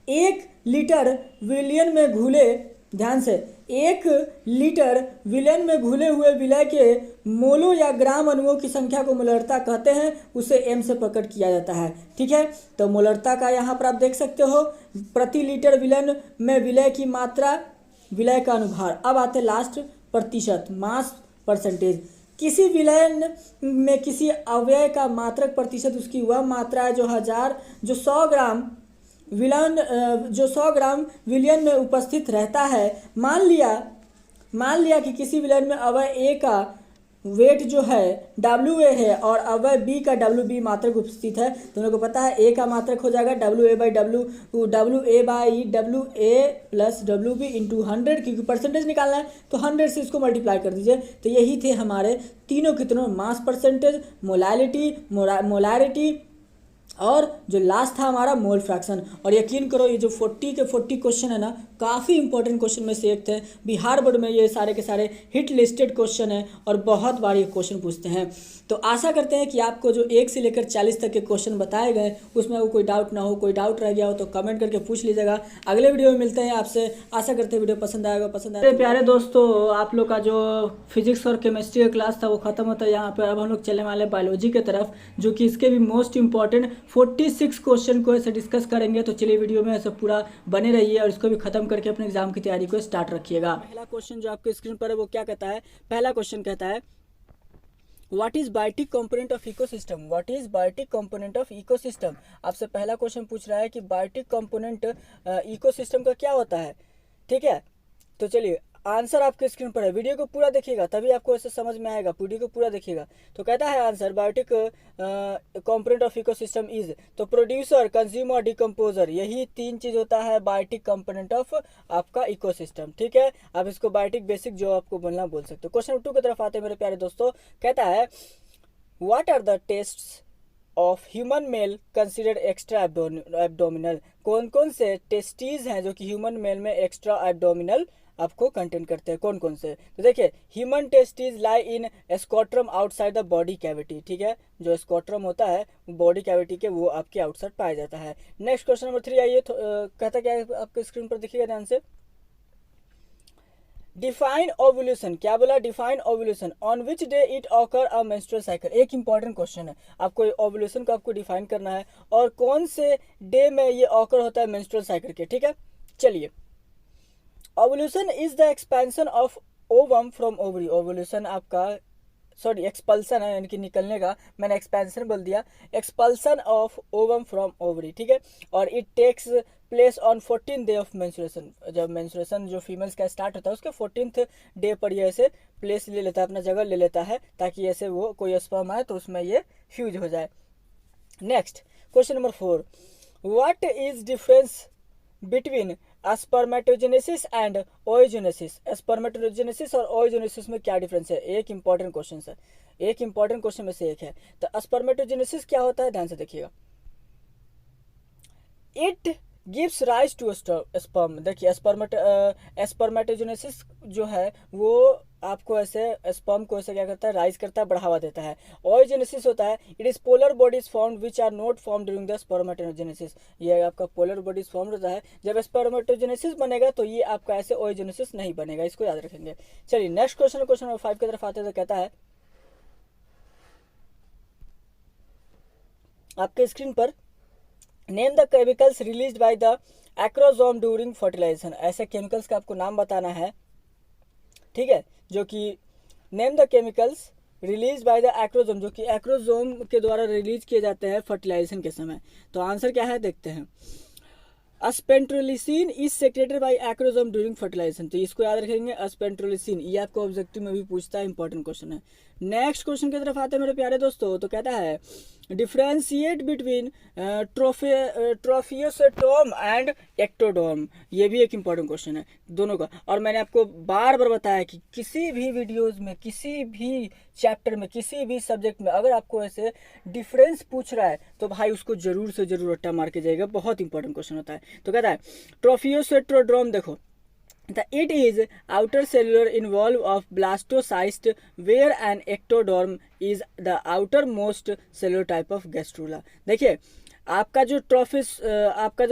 1 लीटर विलयन में घुले, ध्यान से, 1 लीटर विलयन में घुले हुए विलय के मोलों या ग्राम अणुओं की संख्या को मोलरता कहते हैं। उसे m से प्रकट किया जाता है। ठीक है, तो मोलरता का यहाँ पर आप देख सकते हो, प्रति लीटर विलयन में विलय की मात्रा, विलय का अनुभार। अब आते हैं लास्ट, प्रतिशत, मास परसेंटेज। किसी विलयन में किसी अवयव का मात्रक प्रतिशत उसकी वह मात्रा है जो 100 ग्राम विलयन में उपस्थित रहता है। मान लिया कि किसी विलयन में अवयव ए का वेट जो है WA है और अवयव बी का WB मात्रक उपस्थित है। दोनों को पता है ए का मात्रक हो जाएगा WA by WA plus WB into 100, क्योंकि परसेंटेज निकालना है तो 100 से इसको मल्टीप्लाई कर दीजिए। तो यही थे हमारे तीनों मास परसेंटेज, मोलारिटी और जो लास्ट था हमारा मोल फ्रैक्शन। और यकीन करो ये जो 40 के 40 क्वेश्चन है ना, काफ़ी इंपॉर्टेंट क्वेश्चन में से एक थे। बिहार बोर्ड में ये सारे के सारे हिट लिस्टेड क्वेश्चन है और बहुत बार ये क्वेश्चन पूछते हैं। तो आशा करते हैं कि आपको जो 1 से लेकर 40 तक के क्वेश्चन बताए गए उसमें वो कोई डाउट ना हो, कोई डाउट रह गया हो तो कमेंट करके पूछ लीजिएगा। अगले वीडियो में मिलते हैं आपसे। आशा करते हैं वीडियो पसंद आएगा। प्यारे दोस्तों, आप लोग का जो फिजिक्स और केमिस्ट्री का क्लास था वो खत्म होता है यहाँ पर। अब हम लोग चलने वाले बायोलॉजी की तरफ, जो कि इसके भी मोस्ट इंपॉर्टेंट 46 क्वेश्चन को ऐसे डिस्कस करेंगे। तो चलिए वीडियो में ऐसे पूरा बने रहिए और इसको भी खत्म करके अपने एग्जाम की तैयारी को स्टार्ट रखिएगा। पहला क्वेश्चन जो आपके स्क्रीन पर है वो क्या कहता है? पहला क्वेश्चन कहता है what is biotic component of ecosystem. What is biotic component of ecosystem. आपसे पहला क्वेश्चन पूछ रहा है कि बायोटिक कंपोनेंट इकोसिस्टम का क्या होता है। ठीक है, तो चलिए आंसर आपके स्क्रीन पर है। वीडियो को पूरा देखिएगा तभी आपको ऐसे समझ में आएगा। वीडियो को पूरा देखिएगा। तो कहता है answer biotic component of ecosystem is, तो प्रोड्यूसर, कंज्यूमर, डिकम्पोजर, यही 3 चीज होता है बायोटिक कंपोनेंट ऑफ आपका इकोसिस्टम। ठीक है, आप इसको बायोटिक बेसिक जो आपको बोलना बोल सकते हो। क्वेश्चन 2 की तरफ आते हैं मेरे प्यारे दोस्तों। कहता है what are the testes of human male considered extra abdominal. कौन कौन से टेस्टीज हैं जो कि ह्यूमन मेल में एक्स्ट्रा एब्डोमिनल आपको कंटेंट करते हैं, कौन कौन से? तो देखिए, human testes lie in scrotum outside the body cavity. ठीक है, जो स्कोट्रम होता है बॉडी कैविटी के, वो आपके आउटसाइड पाया जाता है। नेक्स्ट क्वेश्चन नंबर 3 आइए। कहता क्या है आपके स्क्रीन पर, देखिएगा ध्यान से। Define ovulation. क्या बोला? Define ovulation. On which day it occur a menstrual cycle. एक इंपॉर्टेंट क्वेश्चन है, आपको ओव्यूलेशन को आपको डिफाइन करना है और कौन से डे में ये ऑकर होता है मेंस्ट्रुअल साइकिल के। ठीक है, चलिए। Ovulation is the expansion of ovum from ovary. Ovulation आपका एक्सपल्सन है, यानी कि निकलने का, मैंने एक्सपेंशन बोल दिया। Expulsion of ovum from ovary. ठीक है, और it takes place on 14th day of menstruation. जब मेंस्ट्रुएशन जो फीमेल्स का स्टार्ट होता है उसके 14th डे पर ये ऐसे प्लेस ले लेता है, अपना जगह ले लेता है, ताकि ऐसे वो कोई स्पर्म आए तो उसमें ये फ्यूज हो जाए। Next question number 4, what is difference between spermatogenesis and oogenesis. Spermatogenesis और ओयोजेनेसिस में क्या डिफरेंस है? एक इंपॉर्टेंट क्वेश्चन है, एक इंपॉर्टेंट क्वेश्चन में से एक है। तो स्पर्मेटोजेनेसिस क्या होता है, ध्यान से देखिएगा। It gives rise to sperm. देखिए, स्पर्मेटोजेनेसिस जो है वो आपको ऐसे स्पर्म को ऐसे क्या करता है, राइज करता है, बढ़ावा देता है। ओयोजेनेसिस होता है it is polar bodies formed which are not formed during the spermatogenesis. ये आपका पोलर बॉडीज फॉर्म होता है, जब स्पर्मेटोजेनेसिस बनेगा तो ये आपका ऐसे ओयोजेनेसिस नहीं बनेगा, इसको याद रखेंगे। चलिए नेक्स्ट क्वेश्चन, क्वेश्चन नंबर 5 की तरफ आते हैं। तो कहता है आपके स्क्रीन पर, name the chemicals released by the acrosome during fertilisation. ऐसे केमिकल्स का आपको नाम बताना है। ठीक है, जो कि name the chemicals release by the acrosome, जो कि एक्रोसोम के द्वारा रिलीज किए जाते हैं फर्टिलाइजेशन के समय। तो आंसर क्या है, देखते हैं। अस्पेंट्रोलिसिन is secreted by acrosome during fertilisation. तो इसको याद रखेंगे, अस्पेंट्रोलिसिन। ये आपको ऑब्जेक्टिव में भी पूछता है, इंपॉर्टेंट क्वेश्चन है। नेक्स्ट क्वेश्चन की तरफ आते हैं मेरे प्यारे दोस्तों। तो कहता है डिफ्रेंशिएट बिटवीन ट्रोफियोसेटोम एंड एक्टोडर्म। ये भी एक इंपॉर्टेंट क्वेश्चन है दोनों का। और मैंने आपको बार बार बताया कि किसी भी वीडियोस में, किसी भी चैप्टर में, किसी भी सब्जेक्ट में अगर आपको ऐसे डिफरेंस पूछ रहा है तो भाई उसको जरूर से जरूर रट्टा मार के जाएगा, बहुत इंपॉर्टेंट क्वेश्चन होता है। तो कहता है ट्रोफियोसेटोड्रोम, देखो it is outer cellular involve of blastocyst where an ectoderm is the outermost cellular type of gastrula। देखिए, आपका जो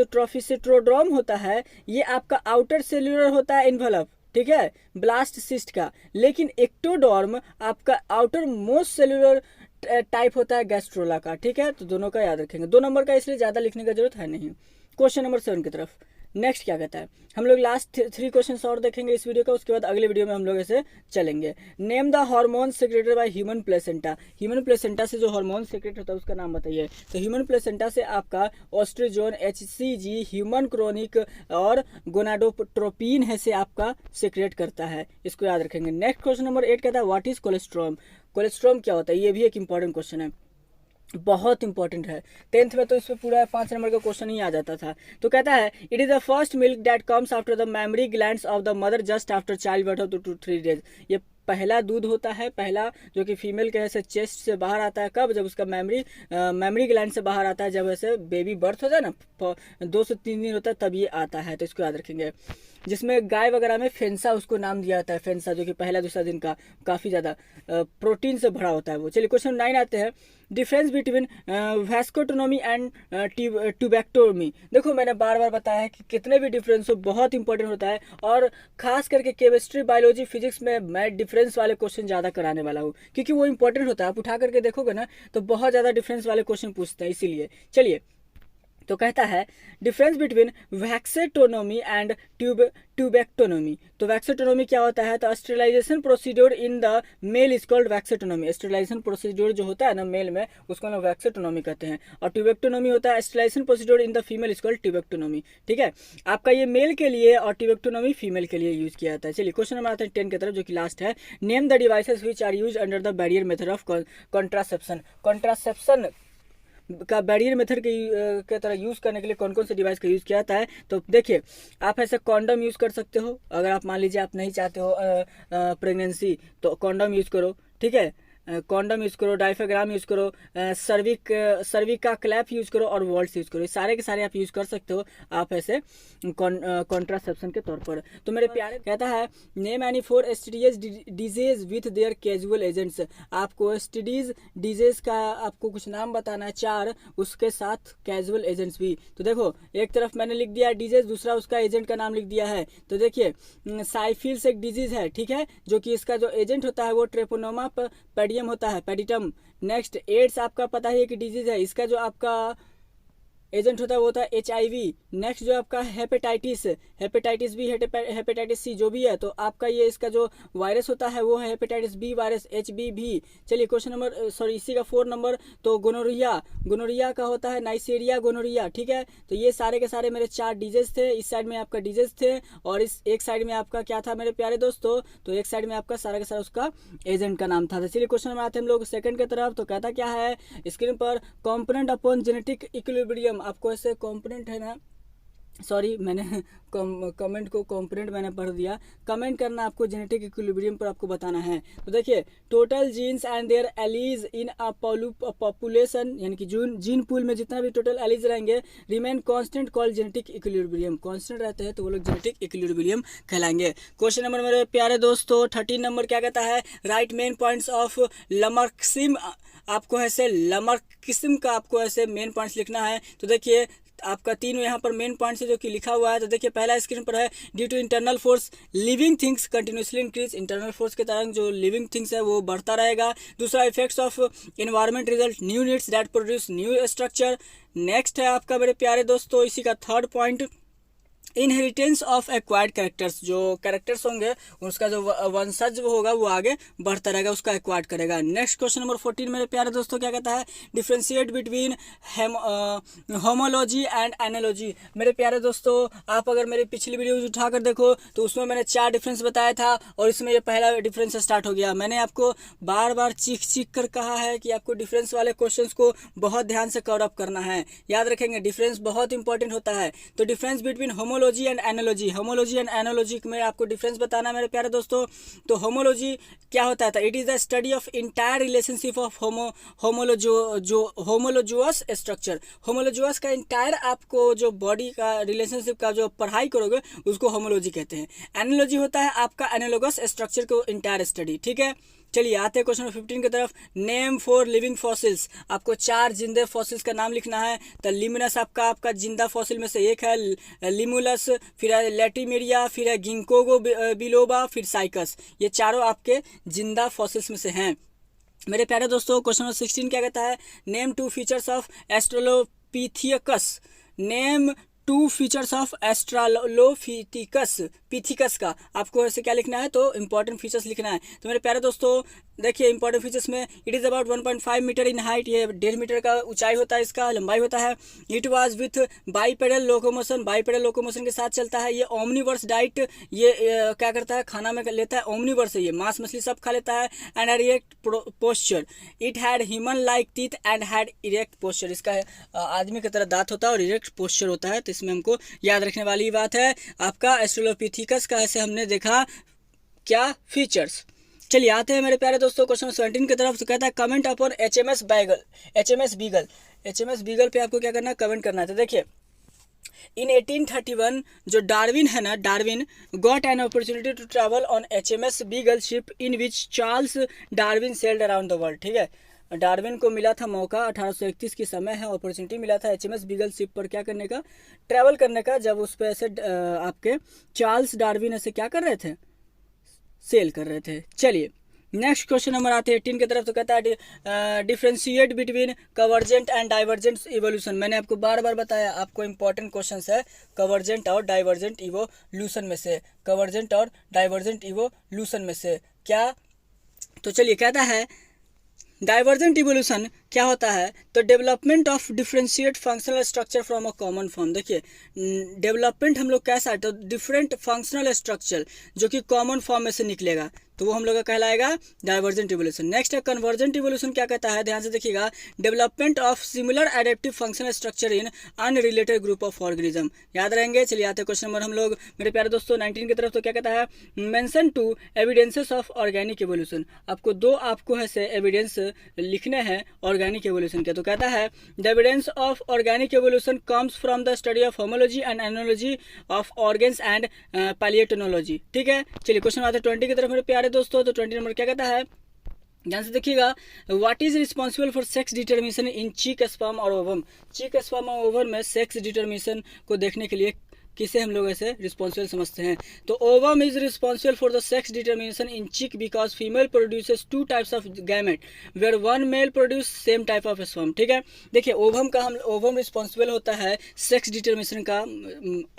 ट्रॉफियोसेटोड्रोम होता है ये आपका आउटर सेल्यूलर होता है इन्वॉल्व, ठीक है, ब्लास्ट सिस्ट का। लेकिन एक्टोडर्म आपका आउटर मोस्ट सेल्यूलर टाइप होता है गैस्ट्रोला का। ठीक है, तो दोनों का याद रखेंगे। 2 नंबर का इसलिए ज़्यादा लिखने का जरूरत है नहीं। क्वेश्चन नंबर 7 की तरफ नेक्स्ट क्या कहता है, हम लोग लास्ट 3 क्वेश्चन और देखेंगे इस वीडियो का, उसके बाद अगले वीडियो में हम लोग ऐसे चलेंगे। Name the hormone secreted by human placenta. Human placenta से जो हार्मोन सीक्रेट होता है उसका नाम बताइए। तो ह्यूमन प्लेसेंटा से आपका ऑस्ट्रोजोन, HCG, ह्यूमन क्रोनिक और गोनाडोट्रोपिन है से आपका सीक्रेट करता है, इसको याद रखेंगे। नेक्स्ट क्वेश्चन नंबर 8 कहता है व्हाट इज कोलेस्ट्रॉम। कोलेस्ट्रॉम क्या होता है, ये भी एक इंपॉर्टेंट क्वेश्चन है, बहुत इंपॉर्टेंट है। 10th में तो इसमें पूरा 5 नंबर का क्वेश्चन ही आ जाता था। तो कहता है it is the first milk that comes after the mammary glands of the mother just after child birth of 2 to 3 days। ये पहला दूध होता है, पहला जो कि फीमेल के ऐसे चेस्ट से बाहर आता है, कब, जब उसका मेमरी ग्लैंड से बाहर आता है, जब ऐसे बेबी बर्थ होता है ना, 2 से 3 दिन होता है तब ये आता है, तो इसको याद रखेंगे। जिसमें गाय वगैरह में फेंसा उसको नाम दिया जाता है, फेंसा, जो कि पहला दूसरा दिन का काफ़ी ज़्यादा प्रोटीन से भरा होता है वो। चलिए क्वेश्चन 9 आते हैं, डिफरेंस बिटवीन वैस्कोटोनोमी एंड ट्यूबेक्टोमी। देखो मैंने बार बार बताया है कि कितने भी डिफरेंस हो बहुत इंपॉर्टेंट होता है, और खास करके केमिस्ट्री, बायोलॉजी, फिजिक्स में मैं डिफरेंस वाले क्वेश्चन ज़्यादा कराने वाला हूँ, क्योंकि वो इंपॉर्टेंट होता है। आप उठा करके देखोगे ना तो बहुत ज़्यादा डिफरेंस वाले क्वेश्चन पूछते हैं, इसीलिए। चलिए तो कहता है difference between vasectomy and tubectomy. तो वैक्सेटोनोमी क्या होता है, तो sterilisation procedure in the male is called vasectomy. Sterilisation procedure जो होता है ना मेल में, उसको हम वैक्सेटोनोमी कहते हैं। और ट्यूबेक्टोनोमी होता है sterilisation procedure in the female is called tubectomy. ठीक है, आपका ये मेल के लिए और ट्यूबेक्टोनोमी फीमेल के लिए यूज किया जाता है। चलिए क्वेश्चन नंबर आते हैं 10 की तरफ, जो कि लास्ट है। Name the devices which are use under the barrier method of contraception. Contraception का बैरियर मेथड के तरह यूज़ करने के लिए कौन कौन से डिवाइस का यूज़ किया जाता है। तो देखिए, आप ऐसे कॉन्डम यूज़ कर सकते हो, अगर आप मान लीजिए आप नहीं चाहते हो प्रेगनेंसी, तो कॉन्डम यूज़ करो, ठीक है, कॉन्डम यूज़ करो, डायफ्राग्राम यूज़ करो, सर्विक का क्लैप यूज़ करो और वॉल्ट्स यूज़ करो। ये सारे के सारे आप यूज़ कर सकते हो आप ऐसे कॉन्ट्रासेप्शन के तौर पर। तो मेरे प्यारे कहता है name any 4 STDs disease with their casual agents. आपको एसटीडीज डिजीज का आपको कुछ नाम बताना है 4, उसके साथ कैजुअल एजेंट्स भी। तो देखो एक तरफ मैंने लिख दिया डिजीज, दूसरा उसका एजेंट का नाम लिख दिया है। तो देखिए साइफिल्स एक डिजीज है, ठीक है, जो कि इसका जो एजेंट होता है वो ट्रेपोनोमा पेडियम होता है, पेडिटम। नेक्स्ट एड्स आपका पता है कि डिजीज है, इसका जो आपका एजेंट होता है वो होता है HIV। नेक्स्ट जो आपका हेपेटाइटिस भी, हेपेटाइटिस C जो भी है, तो आपका ये इसका जो वायरस होता है वो है हेपेटाइटिस B वायरस, HBV। चलिए क्वेश्चन नंबर इसी का 4 नंबर, तो गोनोरिया का होता है नाइसेरिया गोनोरिया, ठीक है। तो ये सारे के सारे मेरे 4 डिजीज थे, इस साइड में आपका डिजीज थे और इस एक साइड में आपका क्या था मेरे प्यारे दोस्तों, तो एक साइड में आपका सारा का सारा उसका एजेंट का नाम था। तो चलिए क्वेश्चन में आते हैं हम लोग सेकंड की तरफ। तो कहता क्या है स्क्रीन पर, कॉम्पोनेंट अपॉन जेनेटिक इक्विलिब्रियम। आपको ऐसे कॉम्पोनेंट है ना, सॉरी मैंने कमेंट को कॉम्पोनेंट मैंने पढ़ दिया, कमेंट करना आपको जेनेटिक इक्विलिब्रियम पर आपको बताना है। तो देखिए total genes and their alleles in a population, यानी कि जीन पूल में जितना भी टोटल एलीज रहेंगे remain constant called genetic equilibrium. Constant रहते हैं तो वो लोग जेनेटिक इक्विलिब्रियम कहलाएंगे। क्वेश्चन नंबर मेरे प्यारे दोस्तों 13 नंबर क्या कहता है, write main points of Lamarckism. आपको ऐसे लमर्क्सिम का आपको ऐसे मेन पॉइंट्स लिखना है। तो देखिए आपका 3 यहाँ पर मेन पॉइंट से जो कि लिखा हुआ है। तो देखिए पहला स्क्रीन पर है, due to internal force living things continuously increase. Internal force के कारण जो लिविंग थिंग्स है वो बढ़ता रहेगा। दूसरा effects of environment result new needs that produce new structure. Next है आपका मेरे प्यारे दोस्तों इसी का third point, inheritance of acquired characters. जो कैरेक्टर्स होंगे उसका जो वंशज होगा वो आगे बढ़ता रहेगा, उसका एक्वायर्ड करेगा। नेक्स्ट क्वेश्चन नंबर 14 मेरे प्यारे दोस्तों क्या कहता है, differentiate between homology and analogy. मेरे प्यारे दोस्तों आप अगर मेरी पिछली वीडियो उठाकर देखो तो उसमें मैंने 4 डिफरेंस बताया था और इसमें ये पहला डिफरेंस स्टार्ट हो गया। मैंने आपको बार बार चीख कर कहा है कि आपको डिफरेंस वाले क्वेश्चन को बहुत ध्यान से कवर अप करना है, याद रखेंगे डिफरेंस बहुत इंपॉर्टेंट होता है। तो difference between homology and analogy, homology and analogy में आपको डिफरेंस बताना है मेरे प्यारे दोस्तों। तो होमोलॉजी क्या होता है, it is the study of entire relationship of homologous structure. Homologous का इंटायर आपको जो बॉडी का रिलेशनशिप का जो पढ़ाई करोगे उसको होमोलॉजी कहते हैं। एनालॉजी होता है आपका एनालोगस स्ट्रक्चर को इंटायर स्टडी, ठीक है। चलिए आते हैं क्वेश्चन 15 की तरफ, नेम 4 लिविंग फॉसिल्स। आपको 4 जिंदे फॉसिल्स का नाम लिखना है। तो लिमिनस आपका जिंदा फॉसिल में से एक है, लिमुलस, फिर है लेटिमेरिया, फिर है गिंकोगो बिलोबा, फिर साइकस। ये चारों आपके जिंदा फॉसिल्स में से हैं मेरे प्यारे दोस्तों। क्वेश्चन नंबर 16 क्या कहता है, name 2 features of australopithecus. Name two features of australopithecus pithecus का आपको ऐसे क्या लिखना है, तो इंपॉर्टेंट फीचर्स लिखना है। तो मेरे प्यारे दोस्तों देखिए इंपॉर्टेंट फीचर्स में it is about 1.5 metre in height, ये 1.5 मीटर का ऊंचाई होता है, इसका लंबाई होता है। It was with bipedal locomotion, bipedal locomotion के साथ चलता है। ये ओमनीवर्स डाइट, ये क्या करता है, खाना में लेता है ओमनीवर्स है, ये मांस मछली सब खा लेता है। And erect posture, it had human like teeth and had erect posture, इसका आदमी की तरह दांत होता है और इरेक्ट पोस्चर होता है। तो इसमें हमको याद रखने वाली बात है आपका एस्ट्रोलोपिथिकस का ऐसे हमने देखा क्या फीचर्स। चलिए आते हैं मेरे प्यारे दोस्तों क्वेश्चन 17 की तरफ। तो कहता है comment upon HMS beagle, HMS beagle पे आपको क्या करना है, कमेंट करना है। तो देखिए इन 1831 जो डार्विन है ना, Darwin got an opportunity to travel on HMS Beagle ship in which Charles Darwin sailed around the world. ठीक है, डार्विन को मिला था मौका, 1831 की समय है, अपॉर्चुनिटी मिला था HMS बीगल शिप पर क्या करने का, ट्रैवल करने का, जब उस पर ऐसे आपके चार्ल्स डार्विन ऐसे क्या कर रहे थे, सेल कर रहे थे। चलिए नेक्स्ट क्वेश्चन नंबर आते हैं 18 की तरफ। तो कहता है differentiate between convergent and divergent evolution. मैंने आपको बार बार बताया, आपको इंपॉर्टेंट क्वेश्चन है कवर्जेंट और डाइवर्जेंट इवोल्यूशन में से, कवर्जेंट और डाइवर्जेंट इवोल्यूशन में से क्या। तो चलिए कहता है डाइवर्जेंट इवोल्यूशन क्या होता है, तो development of differentiate functional structure from a common form. देखिए डेवलपमेंट हम लोग कैसा है, तो डिफरेंट फंक्शनल स्ट्रक्चर जो कि कॉमन फॉर्म में से निकलेगा, तो वो हम लोग का कहलाएगा डाइवर्जेंट इवोल्यूशन। नेक्स्ट है कन्वर्जेंट इवोल्यूशन, क्या कहता है, ध्यान से देखिएगा, development of similar adaptive functional structure in unrelated group of organism. याद रहेंगे। चलिए आते हैं क्वेश्चन नंबर हम लोग मेरे प्यारे दोस्तों 19 की तरफ। तो क्या कहता है mention two evidences of organic evolution. आपको दो आपको ऐसे एविडेंस लिखने हैं ऑर्गेनिक इवोल्यूशन के। तो कहता है the evidence of organic evolution comes from the study of homology and analogy of organs and palaeontology. ठीक है, चलिए क्वेश्चन आते हैं 20 की तरफ मेरे प्यारे दोस्तों। तो 20 नंबर क्या कहता है, ध्यान से देखिएगा, what is responsible for sex determination in cheek sperm और ओवम। चीक स्पर्म और ओवम में सेक्स डिटर्मिनेशन को देखने के लिए किसे हम लोग ऐसे रिस्पॉन्सिबल समझते हैं, तो ovum is responsible for the sex determination in chick because female produces two types of gamete where one male produce same type of sperm. ठीक है, देखिए ओवम का हम ओवम रिस्पॉन्सिबल होता है सेक्स डिटर्मिनेशन का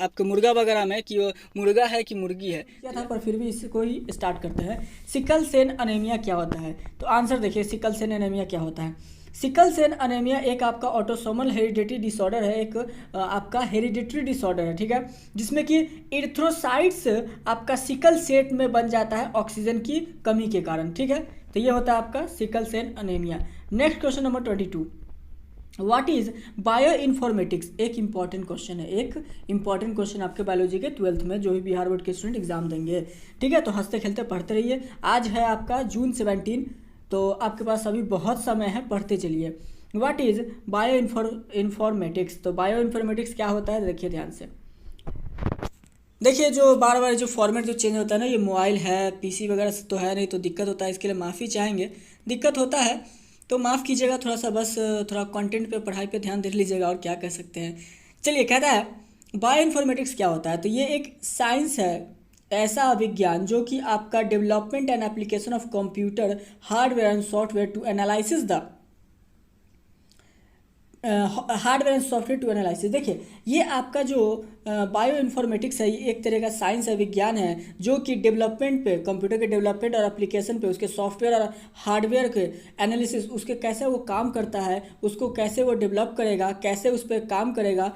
आपके मुर्गा वगैरह में, कि वो मुर्गा है कि मुर्गी है क्या था, पर फिर भी इसको ही स्टार्ट करते हैं। सिकल सेल अनीमिया क्या होता है, तो आंसर देखिए सिकल सेल अनीमिया क्या होता है। सिकल सेल अनीमिया एक आपका ऑटोसोमल हेरिडिटी डिसऑर्डर है, एक आपका हेरिडिटरी डिसऑर्डर है। ठीक है, जिसमें कि इरिथ्रोसाइट्स आपका सिकल सेट में बन जाता है ऑक्सीजन की कमी के कारण। ठीक है, तो ये होता है आपका sickle cell anaemia. Next question number 22, what is bioinformatics. एक इंपॉर्टेंट क्वेश्चन है, एक इंपॉर्टेंट क्वेश्चन आपके बायोलॉजी के 12th में, जो भी बिहार बोर्ड के स्टूडेंट एग्जाम देंगे। ठीक है, तो हंसते खेलते पढ़ते रहिए। आज है आपका जून 17, तो आपके पास अभी बहुत समय है, पढ़ते चलिए। What is bio informatics. तो बायो इन्फॉर्मेटिक्स क्या होता है, देखिए ध्यान से। देखिए जो बार बार जो फॉर्मेट जो चेंज होता है ना, ये मोबाइल है, पीसी वगैरह से तो है नहीं, तो दिक्कत होता है, इसके लिए माफ़ी चाहेंगे, दिक्कत होता है तो माफ़ कीजिएगा थोड़ा सा, बस थोड़ा कंटेंट पे पढ़ाई पे ध्यान दे लीजिएगा, और क्या कह सकते हैं। चलिए कहता है बायो इन्फॉर्मेटिक्स क्या होता है, तो ये एक साइंस है, ऐसा विज्ञान जो कि आपका development and application of computer hardware and software to analysis the hardware and software to analysis. देखिए ये आपका जो बायो इन्फॉर्मेटिक्स है, ये एक तरह का साइंस है, विज्ञान है, जो कि डेवलपमेंट पे, कंप्यूटर के डेवलपमेंट और एप्लीकेशन पे, उसके सॉफ्टवेयर और हार्डवेयर के एनालिसिस, उसके कैसे वो काम करता है, उसको कैसे वो डेवलप करेगा, कैसे उस पर काम करेगा,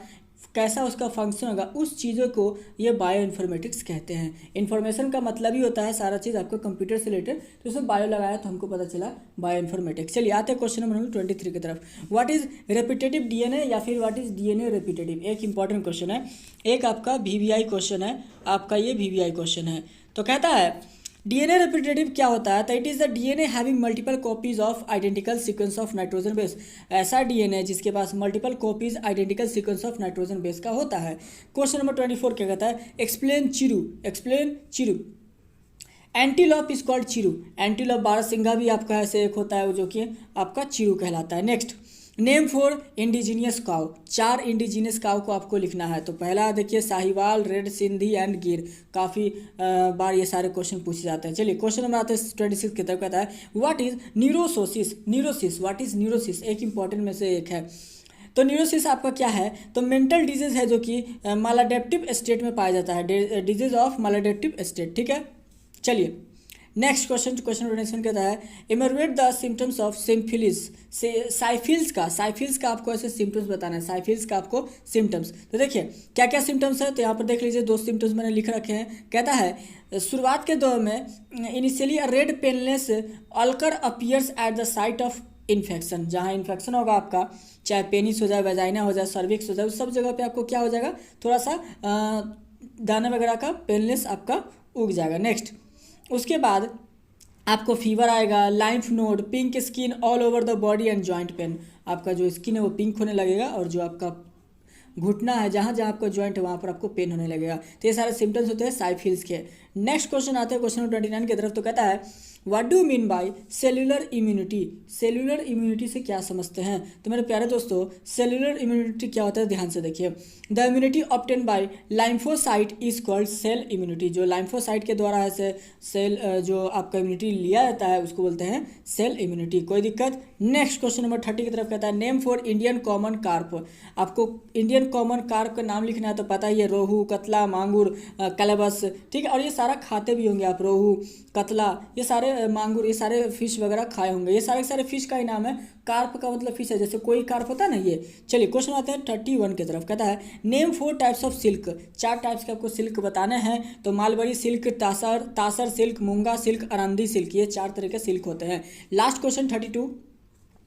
कैसा उसका फंक्शन होगा, उस चीज़ों को ये बायो इन्फॉर्मेटिक्स कहते हैं। इन्फॉर्मेशन का मतलब ही होता है सारा चीज़ आपको कंप्यूटर से रिलेटेड, तो उसमें बायो लगाया तो हमको पता चला बायो इन्फॉर्मेटिक्स। चलिए आते हैं क्वेश्चन नंबर 23 की तरफ। व्हाट इज रेपिटेटिव डीएनए या फिर व्हाट इज डीएनए रेपिटेटिव। एक इंपॉर्टेंट क्वेश्चन है, एक आपका वीवीआई क्वेश्चन है, आपका ये वीवीआई क्वेश्चन है। तो कहता है डीएनए रेपिटेटिव क्या होता है, तो it is the DNA having multiple copies of identical sequence of nitrogen base. ऐसा डीएनए जिसके पास multiple copies identical sequence of nitrogen base का होता है। क्वेश्चन नंबर 24 क्या कहता है, explain chiru, explain chiru. Antelope is called chiru. Antelope बारहसिंगा भी आपका ऐसे एक होता है, जो कि आपका चिरू कहलाता है। Next name for indigenous cow. 4 indigenous cow को आपको लिखना है। तो पहला देखिए साहिवाल, रेड सिंधी एंड गिर। काफ़ी बार ये सारे क्वेश्चन पूछे जाते हैं। चलिए क्वेश्चन नंबर आते हैं 26 की तरफ। कहता है what is neurosis. Neurosis, what is neurosis, एक इंपॉर्टेंट में से एक है। तो न्यूरोसिस आपका क्या है, तो मेंटल डिजीज है जो कि मालाडेप्टिव स्टेट में पाया जाता है, डिजीज ऑफ मालाडेप्टिव स्टेट। ठीक है, चलिए नेक्स्ट क्वेश्चन डोनेशन कहता है इमरवेट द सिम्टम्स ऑफ सिम्फिलिस। साइफिल्स का आपको ऐसे सिम्टम्स बताना है, साइफिल्स का आपको सिम्टम्स। तो देखिए क्या क्या सिम्टम्स है, तो यहाँ पर देख लीजिए 2 सिम्टम्स मैंने लिख रखे हैं। कहता है शुरुआत के दौर में initially red painless ulcer appears at the site of infection. जहाँ इन्फेक्शन होगा आपका, चाहे पेनिस हो जाए, वेजाइना हो जाए, सर्विक्स हो जाए, उस सब जगह पे आपको क्या हो जाएगा, थोड़ा सा दाना वगैरह का पेनलेस आपका उग जाएगा। नेक्स्ट उसके बाद आपको फीवर आएगा, lymph node, pink skin all over the body and joint pain. आपका जो स्किन है वो पिंक होने लगेगा और जो आपका घुटना है, जहाँ जहाँ आपका जॉइंट है वहाँ पर आपको पेन होने लगेगा। तो ये सारे सिम्टम्स होते हैं साइफिल्स के। नेक्स्ट क्वेश्चन आते हैं क्वेश्चन नंबर 29 की तरफ। तो कहता है what do mean by cellular immunity. Cellular immunity से क्या समझते हैं, तो मेरे प्यारे दोस्तों सेल्यूलर इम्यूनिटी क्या होता है, ध्यान से देखिए। The immunity obtain by lymphocyte is called cell immunity. जो लाइम्फोसाइट के द्वारा ऐसे सेल जो आपका इम्यूनिटी लिया जाता है उसको बोलते हैं सेल इम्यूनिटी। कोई दिक्कत। नेक्स्ट क्वेश्चन नंबर 30 की तरफ कहता है name for Indian common carp. आपको इंडियन कॉमन कार्प का नाम लिखना है, तो पता ही है रोहू, कतला, मांगुर, कैलेबस। ठीक है, और ये सारा खाते भी होंगे आप, रोहू, कतला, ये सारे मांगुर, ये सारे फिश वगैरह खाए होंगे। ये सारे सारे फिश का ही नाम है। कार्प का मतलब फिश है, जैसे कोई कार्प होता है ना ये। चलिए क्वेश्चन आते हैं 31 की तरफ। कहता है name 4 types of silk. 4 types के आपको सिल्क बताने हैं। तो मालबरी सिल्क, तासर सिल्क, मूंगा सिल्क, अरंदी सिल्क, ये 4 तरह के सिल्क होते हैं। लास्ट क्वेश्चन 32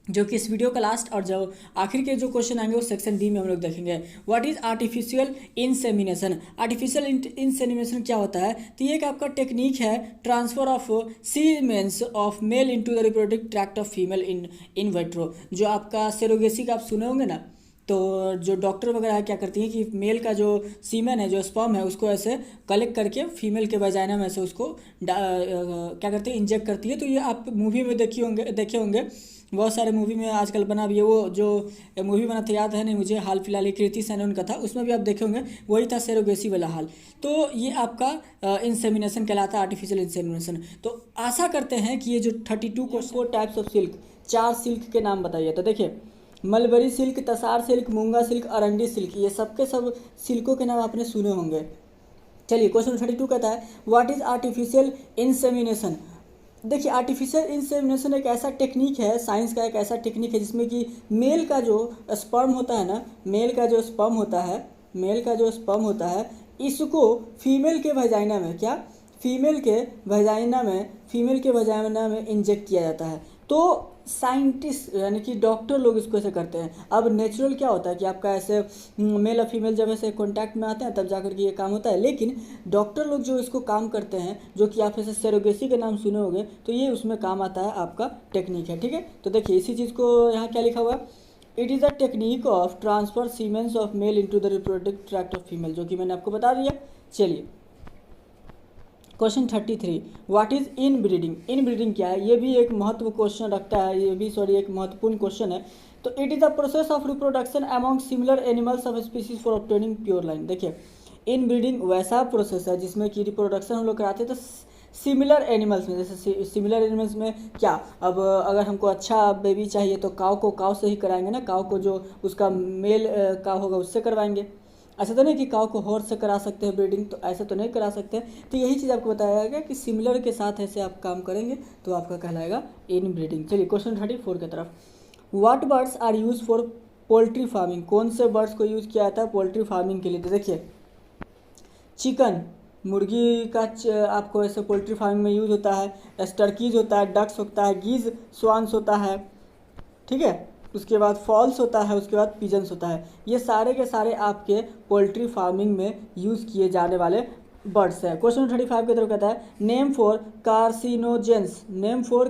जो कि इस वीडियो का लास्ट और जो आखिर के जो क्वेश्चन आएंगे वो सेक्शन डी में हम लोग देखेंगे। What is artificial insemination. Artificial insemination क्या होता है, तो ये एक आपका टेक्निक है transfer of siemens of male into the reproductive tract of female in vitro. जो आपका सेरोगेसी का आप सुने होंगे ना, तो जो डॉक्टर वगैरह क्या करती हैं कि मेल का जो सीमेन है, जो स्पर्म है, उसको ऐसे कलेक्ट करके फीमेल के वजाइना में से उसको क्या करती है, इंजेक्ट करती है। तो ये आप मूवी में देखे होंगे बहुत सारे मूवी में आजकल बना भी है। वो जो मूवी बना था याद है नहीं मुझे, हाल फिलहाल ही कृति सेनन का था, उसमें भी आप देखे होंगे वही था सेरोगेसी वाला हाल। तो ये आपका इंसेमिनेशन कहलाता है, आर्टिफिशियल इंसेमिनेशन। तो आशा करते हैं कि ये जो 32 को 4 टाइप्स ऑफ सिल्क, 4 सिल्क के नाम बताइए। तो देखिए मलबरी सिल्क, तसार सिल्क, मूंगा सिल्क, अरंडी सिल्क, ये सबके सब सिल्कों के नाम आपने सुने होंगे। चलिए क्वेश्चन 32 कहता है व्हाट इज आर्टिफिशियल इंसेमिनेशन। देखिए आर्टिफिशियल इंसेमिनेशन एक ऐसा टेक्निक है, साइंस का एक ऐसा टेक्निक है जिसमें कि मेल का जो स्पर्म होता है ना, मेल का जो स्पर्म होता है इसको फीमेल के वजाइना में फीमेल के वजाइना में इंजेक्ट किया जाता है। तो साइंटिस्ट यानी कि डॉक्टर लोग इसको ऐसे करते हैं। अब नेचुरल क्या होता है कि आपका ऐसे मेल और फीमेल जब ऐसे कॉन्टैक्ट में आते हैं तब जाकर के ये काम होता है, लेकिन डॉक्टर लोग जो इसको काम करते हैं, जो कि आप ऐसे सेरोगेसी के नाम सुने होंगे, तो ये उसमें काम आता है, आपका टेक्निक है। ठीक है, तो देखिए इसी चीज़ को यहाँ क्या लिखा हुआ, it is a technique of transfer siemens of male into the reproductive tract of female, जो कि मैंने आपको बता दिया। चलिए question 33 what is in breeding. In breeding क्या है, ये भी एक महत्व क्वेश्चन रखता है, एक महत्वपूर्ण क्वेश्चन है। तो it is the process of reproduction among similar animals of species for obtaining pure line. देखिए इन ब्रीडिंग वैसा प्रोसेस है जिसमें कि रिप्रोडक्शन हम लोग कराते हैं तो सिमिलर एनिमल्स में, जैसे सिमिलर एनिमल्स में क्या, अब अगर हमको अच्छा बेबी चाहिए तो काव से ही कराएंगे ना, काव को जो उसका मेल काव होगा उससे करवाएंगे। ऐसा तो नहीं कि काव को हॉर्स से करा सकते हैं ब्रीडिंग, तो ऐसा तो नहीं करा सकते। तो यही चीज़ आपको बताया गया कि सिमिलर के साथ ऐसे आप काम करेंगे तो आपका कहलाएगा इन ब्रीडिंग। चलिए क्वेश्चन 34 की तरफ। What birds are use for poultry farming. कौन से बर्ड्स को यूज़ किया जाता है पोल्ट्री फार्मिंग के लिए। तो देखिए चिकन, मुर्गी का आपको ऐसे पोल्ट्री फार्मिंग में यूज़ होता है, टर्कीज होता है, डक्स होता है, गीज स्वान्स होता है, ठीक है, उसके बाद फॉल्स होता है, उसके बाद पिजन्स होता है। ये सारे के सारे आपके पोल्ट्री फार्मिंग में यूज़ किए जाने वाले बर्ड्स हैं। क्वेश्चन 35 की तरफ कहता है नेम फॉर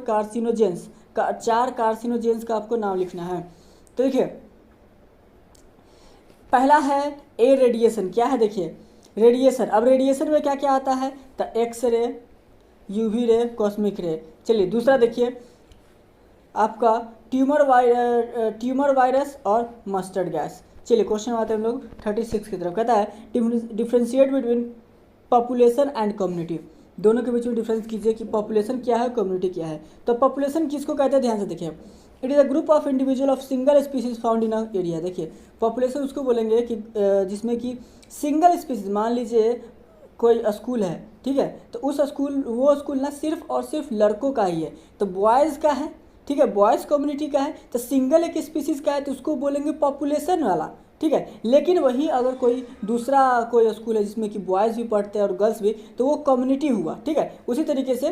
कार्सिनोजेंस। 4 कार्सिनोजेंस का आपको नाम लिखना है। तो देखिए पहला है ए रेडिएशन। क्या है देखिए रेडिएशन। अब रेडिएशन में क्या क्या आता है, तो X ray, UV ray, cosmic रे। चलिए दूसरा देखिए आपका ट्यूमर वायरस और मस्टर्ड गैस। चलिए क्वेश्चन आते हैं हम लोग 36 की तरफ। कहता है differentiate between population and community. दोनों के बीच में डिफरेंस कीजिए कि पॉपुलेशन क्या है, कम्युनिटी क्या है। तो पॉपुलेशन किसको कहते हैं, ध्यान से देखिए। It is a group of individual of single species found in a area. देखिए पॉपुलेशन उसको बोलेंगे कि जिसमें कि सिंगल स्पीसीज, मान लीजिए कोई स्कूल है, ठीक है, तो उस स्कूल, वो स्कूल ना सिर्फ और सिर्फ लड़कों का ही है, तो बॉयज़ का है, ठीक है, बॉयज़ कम्युनिटी का है, तो सिंगल एक स्पीसीज़ का है तो उसको बोलेंगे पॉपुलेशन वाला, ठीक है। लेकिन वही अगर कोई दूसरा कोई स्कूल है जिसमें कि बॉयज़ भी पढ़ते हैं और गर्ल्स भी, तो वो कम्युनिटी हुआ, ठीक है। उसी तरीके से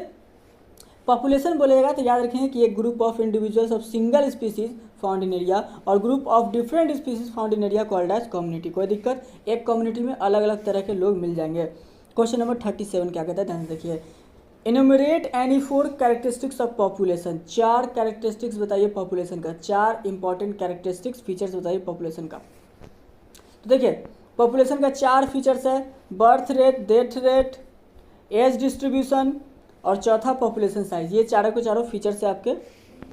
पॉपुलेशन बोलेगा तो याद रखेंगे कि एक group of individuals of single species found in area और group of different species found in area called as community. कोई दिक्कत, एक कम्युनिटी में अलग अलग तरह के लोग मिल जाएंगे। क्वेश्चन नंबर 37 क्या कहता है, ध्यान से देखिए। Enumerate any 4 characteristics of population. 4 characteristics बताइए पॉपुलेशन का, 4 इंपॉर्टेंट कैरेक्टरिस्टिक्स फीचर्स बताइए पॉपुलेशन का। तो देखिए पॉपुलेशन का 4 फीचर्स है, birth rate, death rate, age distribution और चौथा पॉपुलेशन साइज। ये चारों के चारों फीचर्स है आपके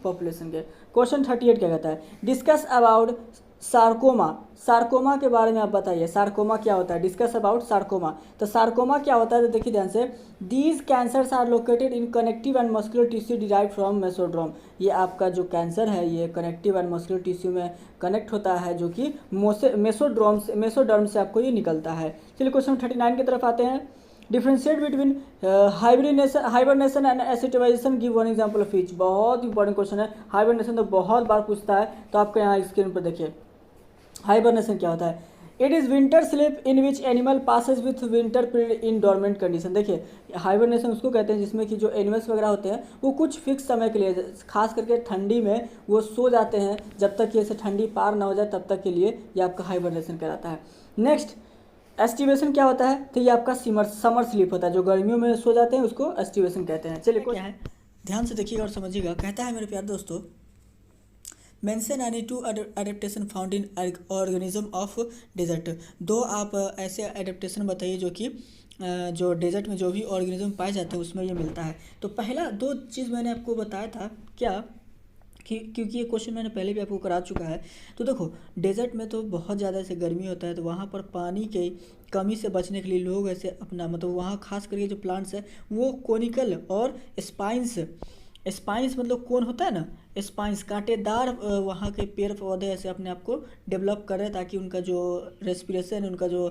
पॉपुलेशन के। क्वेश्चन 38 क्या कहता है, डिस्कस अबाउट सार्कोमा। सार्कोमा के बारे में आप बताइए, सार्कोमा क्या होता है। Discuss about sarcoma. तो सार्कोमा क्या होता है, तो देखिए ध्यान से, these cancers are located in connective and muscular tissue derive from mesoderm. ये आपका जो कैंसर है ये कनेक्टिव एंड मस्कुलर टिश्यू में कनेक्ट होता है, जो कि मेसोडर्म से आपको ये निकलता है। चलिए क्वेश्चन 39 की तरफ आते हैं। Differentiate between hibernation and aestivation, give one example of each. बहुत इंपॉर्टेंट क्वेश्चन है। हाइबरनेशन तो बहुत बार पूछता है, तो आपको यहाँ स्क्रीन पर देखिए हाइबरनेशन क्या होता है। It is winter sleep in which animal passes with winter period in dormant condition. देखिए हाइबरनेशन उसको कहते हैं जिसमें कि जो एनिमल्स वगैरह होते हैं वो कुछ फिक्स समय के लिए, खास करके ठंडी में वो सो जाते हैं, जब तक कि ऐसे ठंडी पार ना हो जाए तब तक के लिए ये आपका हाइबरनेशन कहलाता है। नेक्स्ट एस्टिवेशन क्या होता है, तो ये आपका समर स्लीप होता है, जो गर्मियों में सो जाते हैं उसको एस्टिवेशन कहते हैं। चलिए क्या है, ध्यान से देखिएगा और समझिएगा। कहता है मेरे प्यारे दोस्तों, mention any 2 adaptation found in organism of desert. 2 आप ऐसे एडेप्टेशन बताइए जो कि जो डेजर्ट में जो भी ऑर्गेनिज्म पाए जाते हैं उसमें ये मिलता है। तो पहला 2 चीज़ मैंने आपको बताया था क्या, क्योंकि ये क्वेश्चन मैंने पहले भी आपको करा चुका है। तो देखो डेजर्ट में तो बहुत ज़्यादा ऐसे गर्मी होता है, तो वहाँ पर पानी के कमी से बचने के लिए लोग ऐसे अपना मतलब वहाँ खास करके जो प्लांट्स है वो कोनिकल और स्पाइंस, स्पाइंस मतलब कौन होता है ना, स्पाइंस कांटेदार वहाँ के पेड़ पौधे ऐसे अपने आप को डेवलप कर रहे हैं ताकि उनका जो रेस्पिरेशन, उनका जो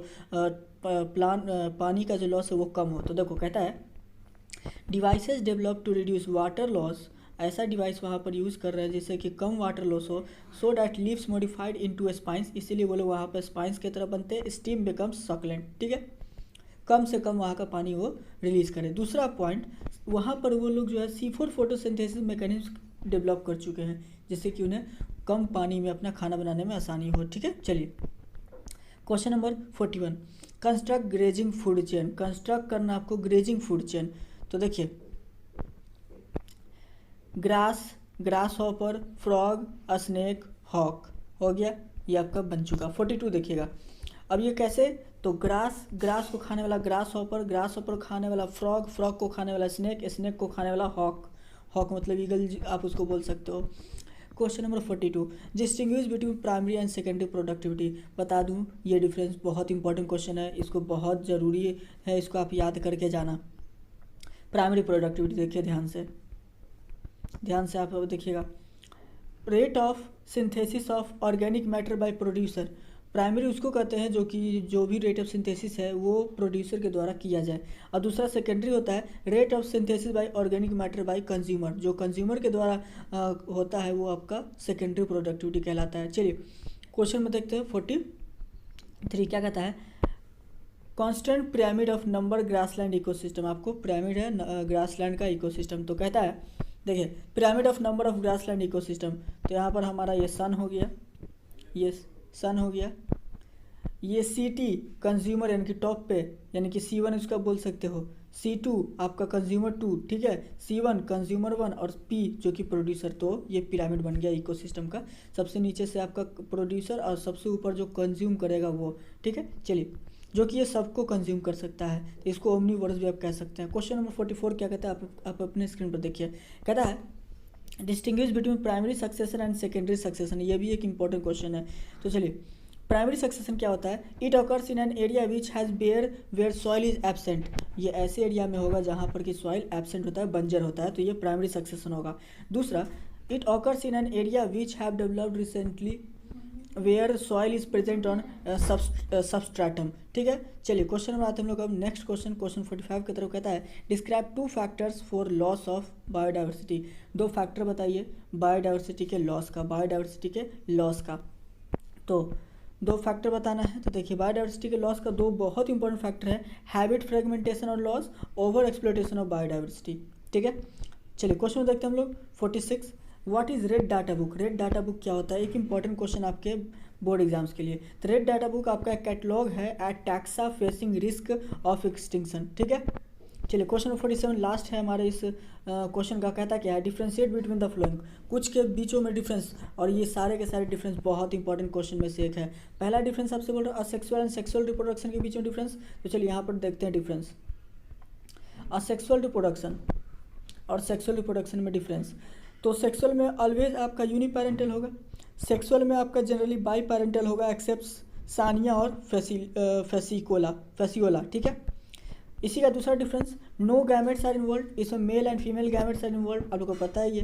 पानी का जो लॉस है वो कम हो। तो देखो कहता है devices develop to reduce water loss. ऐसा डिवाइस वहाँ पर यूज़ कर रहे हैं जिससे कि कम वाटर लॉस हो, so that leaves modified into spines. इसीलिए वो लोग वहाँ पर स्पाइंस की तरह बनते हैं। स्टीम बिकम्स सक्लेंट, ठीक है, कम से कम वहाँ का पानी वो रिलीज़ करें। दूसरा पॉइंट, वहाँ पर वो लोग जो है C4 फोटोसिंथेसिस मैकेनिज्म डेवलप कर चुके हैं जिससे कि उन्हें कम पानी में अपना खाना बनाने में आसानी हो, ठीक है। चलिए question number 41, construct grazing food chain. Construct करना आपको ग्रेजिंग फूड चेन। तो देखिए grasshopper, frog, snake, hawk हो गया, ये आपका बन चुका। 42 देखिएगा। अब ये कैसे, तो ग्रास को खाने वाला ग्रास हॉपर को खाने वाला फ्रॉग को खाने वाला स्नेक को खाने वाला हॉक मतलब ईगल आप उसको बोल सकते हो। Question number 42, distinguish between primary and secondary productivity. बता दूं ये डिफरेंस बहुत इंपॉर्टेंट क्वेश्चन है, इसको बहुत ज़रूरी है, इसको आप याद करके जाना। प्राइमरी प्रोडक्टिविटी देखिए ध्यान से आप देखिएगा। Rate of synthesis of organic matter bye producer. Primary उसको कहते हैं जो कि जो भी रेट ऑफ सिंथेसिस है वो प्रोड्यूसर के द्वारा किया जाए, और दूसरा सेकेंडरी होता है rate of synthesis by organic matter by consumer. जो कंज्यूमर के द्वारा होता है वो आपका सेकेंडरी प्रोडक्टिविटी कहलाता है। चलिए क्वेश्चन में देखते हैं 43 क्या कहता है, constant pyramid of number grassland ecosystem. आपको पिरामिड है ग्रासलैंड का इकोसिस्टम। तो कहता है देखिए pyramid of number of grassland ecosystem. तो यहाँ पर हमारा ये सन हो गया, ये सन हो गया, ये CT कंज्यूमर यानी कि टॉप पे, यानी कि C1 उसका बोल सकते हो, C2 आपका कंज्यूमर 2, ठीक है, C1 कंज्यूमर 1 और P जो कि प्रोड्यूसर। तो ये पिरामिड बन गया इकोसिस्टम का। सबसे नीचे से आपका प्रोड्यूसर और सबसे ऊपर जो कंज्यूम करेगा वो, ठीक है। चलिए जो कि ये सबको कंज्यूम कर सकता है, तो इसको ओमनीवोरस भी आप कह सकते हैं। क्वेश्चन नंबर 44 क्या कहता है, आप अपने स्क्रीन पर देखिए। कहता है distinguish between primary succession and secondary succession. ये भी एक इंपॉर्टेंट क्वेश्चन है। तो चलिए प्राइमरी सक्सेशन क्या होता है, it occurs in an area which has where soil is absent. ये ऐसे एरिया में होगा जहाँ पर कि सॉइल एब्सेंट होता है, बंजर होता है, तो ये प्राइमरी सक्सेशन होगा। दूसरा it occurs in an area which have developed recently where soil is present on substratum. ठीक है, चलिए क्वेश्चन नंबर आते हैं हम लोग अब नेक्स्ट क्वेश्चन 45 की तरफ। कहता है describe 2 factors for loss of biodiversity. 2 factor बताइए बायोडाइवर्सिटी के लॉस का, बायोडाइवर्सिटी के लॉस का। तो 2 फैक्टर बताना है। तो देखिए बायोडाइवर्सिटी के लॉस का 2 बहुत इंपॉर्टेंट फैक्टर है, हैबिट फ्रेगमेंटेशन और loss, over exploitation of biodiversity. ठीक है, चलिए क्वेश्चन में देखते हैं हम लोग 46। What is red data book. Red data book क्या होता है, एक इंपॉर्टेंट क्वेश्चन आपके बोर्ड एग्जाम्स के लिए। तो रेड डाटा बुक आपका एक कैटलॉग है at taxa facing risk of extinction. ठीक है, चलिए क्वेश्चन नंबर 47 लास्ट है हमारे इस क्वेश्चन का। कहता क्या है डिफ्रेंशिएट बिटवीन द फ्लोइंग, कुछ के बीचों में डिफरेंस। और ये सारे के सारे डिफरेंस बहुत इंपॉर्टेंट क्वेश्चन में से एक है। पहला डिफरेंस आपसे बोल रहा है असेक्सुअल एंड सेक्सुअल रिप्रोडक्शन के बीच में डिफरेंस। तो चलिए यहाँ पर देखते हैं डिफरेंस असेक्सुअल रिप्रोडक्शन और सेक्सुअल रिप्रोडक्शन में डिफरेंस। तो सेक्सुअल में ऑलवेज आपका यूनिपेरेंटल होगा, सेक्सुअल में आपका जनरली बाई पेरेंटल होगा एक्सेप्ट सानिया और फेसियोला। ठीक है, इसी का दूसरा difference no gametes are involve, इसमें male and female gametes are involve, आप लोग को पता है ये।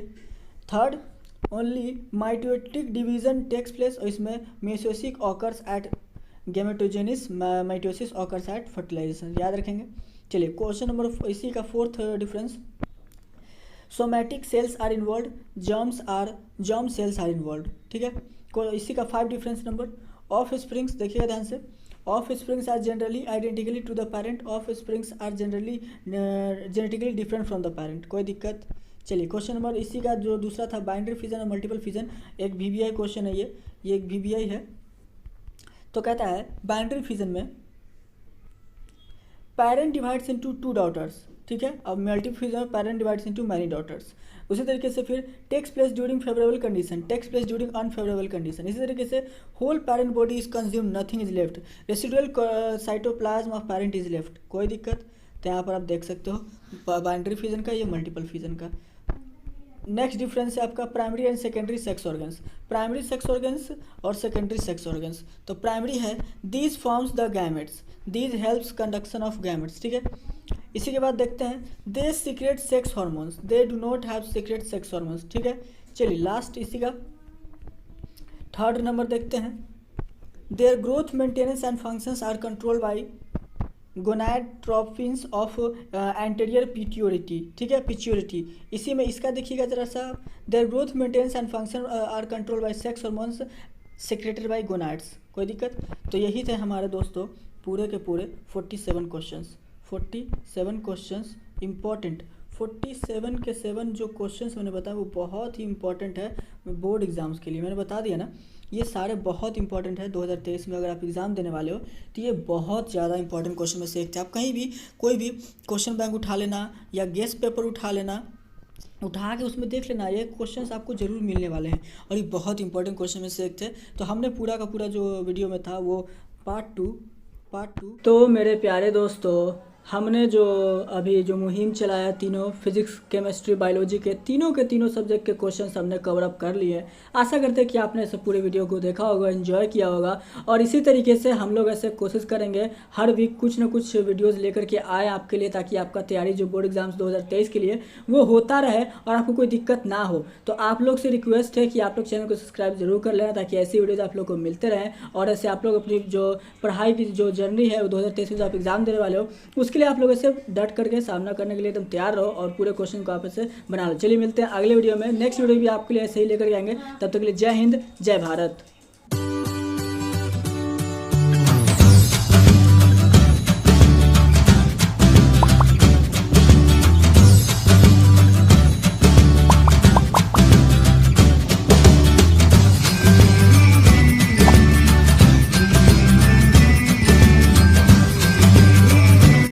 Third only mitotic division takes place, और इसमें meiosis occurs at gametogenesis, mitosis occurs at fertilisation, याद रखेंगे। चलिए क्वेश्चन नंबर इसी का 4th difference somatic cells are involve, germ cells are involve. ठीक है, इसी का 5 डिफरेंस नंबर ऑफ स्प्रिंग्स, देखिएगा ध्यान से। Offsprings are generally identically to the parent, offsprings are generally genetically different from the parent, कोई दिक्कत। चलिए क्वेश्चन नंबर इसी का जो दूसरा था बाइनरी फिजन और मल्टीपल फिजन, एक VBI क्वेश्चन है ये एक VBI है। तो कहता है बाइनरी फिजन में पेरेंट डिवाइड्स इनटू 2 डॉटर्स। ठीक है, अब मल्टीपल फिजन में parent divides into many daughters. उसी तरीके से फिर takes place during favourable condition, takes place during unfavourable condition. इसी तरीके से whole parent body is consume, nothing is left, residual cytoplasm of parent is left, कोई दिक्कत। तो यहाँ पर आप देख सकते हो बाइनरी फिजन का, ये मल्टीपल फिजन का। नेक्स्ट डिफरेंस है आपका primary and secondary sex organs, primary sex organs और सेकेंडरी सेक्स ऑर्गन्स। तो प्राइमरी है these forms the gametes, these helps conduction of gametes. ठीक है, इसी के बाद देखते हैं they secrete sex hormones, they do not have secrete sex hormones. ठीक है, चलिए लास्ट इसी का 3rd नंबर देखते हैं their growth maintenance and functions are controlled by gonadotropins of anterior pituitary. ठीक है, पिट्यूटरी। इसी में इसका देखिएगा जरा सा, their growth maintenance and function are controlled by sex hormones secreted by gonads, कोई दिक्कत। तो यही थे हमारे दोस्तों पूरे के पूरे 47 क्वेश्चंस, 47 क्वेश्चंस इंपॉर्टेंट। 47 के 7 जो क्वेश्चंस मैंने बताया वो बहुत ही इंपॉर्टेंट है बोर्ड एग्जाम्स के लिए। मैंने बता दिया ना, ये सारे बहुत इंपॉर्टेंट है 2023 में अगर आप एग्ज़ाम देने वाले हो तो ये बहुत ज़्यादा इंपॉर्टेंट क्वेश्चन में से एक थे। आप कहीं भी कोई भी क्वेश्चन बैंक उठा लेना या गेस्ट पेपर उठा लेना, उठा के उसमें देख लेना, ये क्वेश्चंस आपको जरूर मिलने वाले हैं और ये बहुत इंपॉर्टेंट क्वेश्चन में से एक थे। तो हमने पूरा का पूरा जो वीडियो में था वो पार्ट टू। तो मेरे प्यारे दोस्तों, हमने जो अभी जो मुहिम चलाया तीनों फिजिक्स केमिस्ट्री बायोलॉजी के तीनों सब्जेक्ट के क्वेश्चंस हमने कवर अप कर लिए। आशा करते हैं कि आपने ऐसे पूरे वीडियो को देखा होगा, एंजॉय किया होगा। और इसी तरीके से हम लोग ऐसे कोशिश करेंगे हर वीक कुछ ना कुछ वीडियोस लेकर के आए आपके लिए, ताकि आपका तैयारी जो बोर्ड एग्जाम्स 2023 के लिए वो होता रहे और आपको कोई दिक्कत ना हो। तो आप लोग से रिक्वेस्ट है कि आप लोग चैनल को सब्सक्राइब जरूर कर लेना, ताकि ऐसी वीडियोज़ आप लोग को मिलते रहें। और ऐसे आप लोग अपनी जो पढ़ाई की जो जर्नी है वो 2023 में जो आप एग्जाम देने वाले हो उसके लिए आप लोग ऐसे डट करके सामना करने के लिए एकदम तैयार रहो और पूरे क्वेश्चन को आप ऐसे बना लो। चलिए मिलते हैं अगले वीडियो में, नेक्स्ट वीडियो भी आपके लिए ऐसे ही लेकर आएंगे। तब तक के लिए जय हिंद, जय भारत।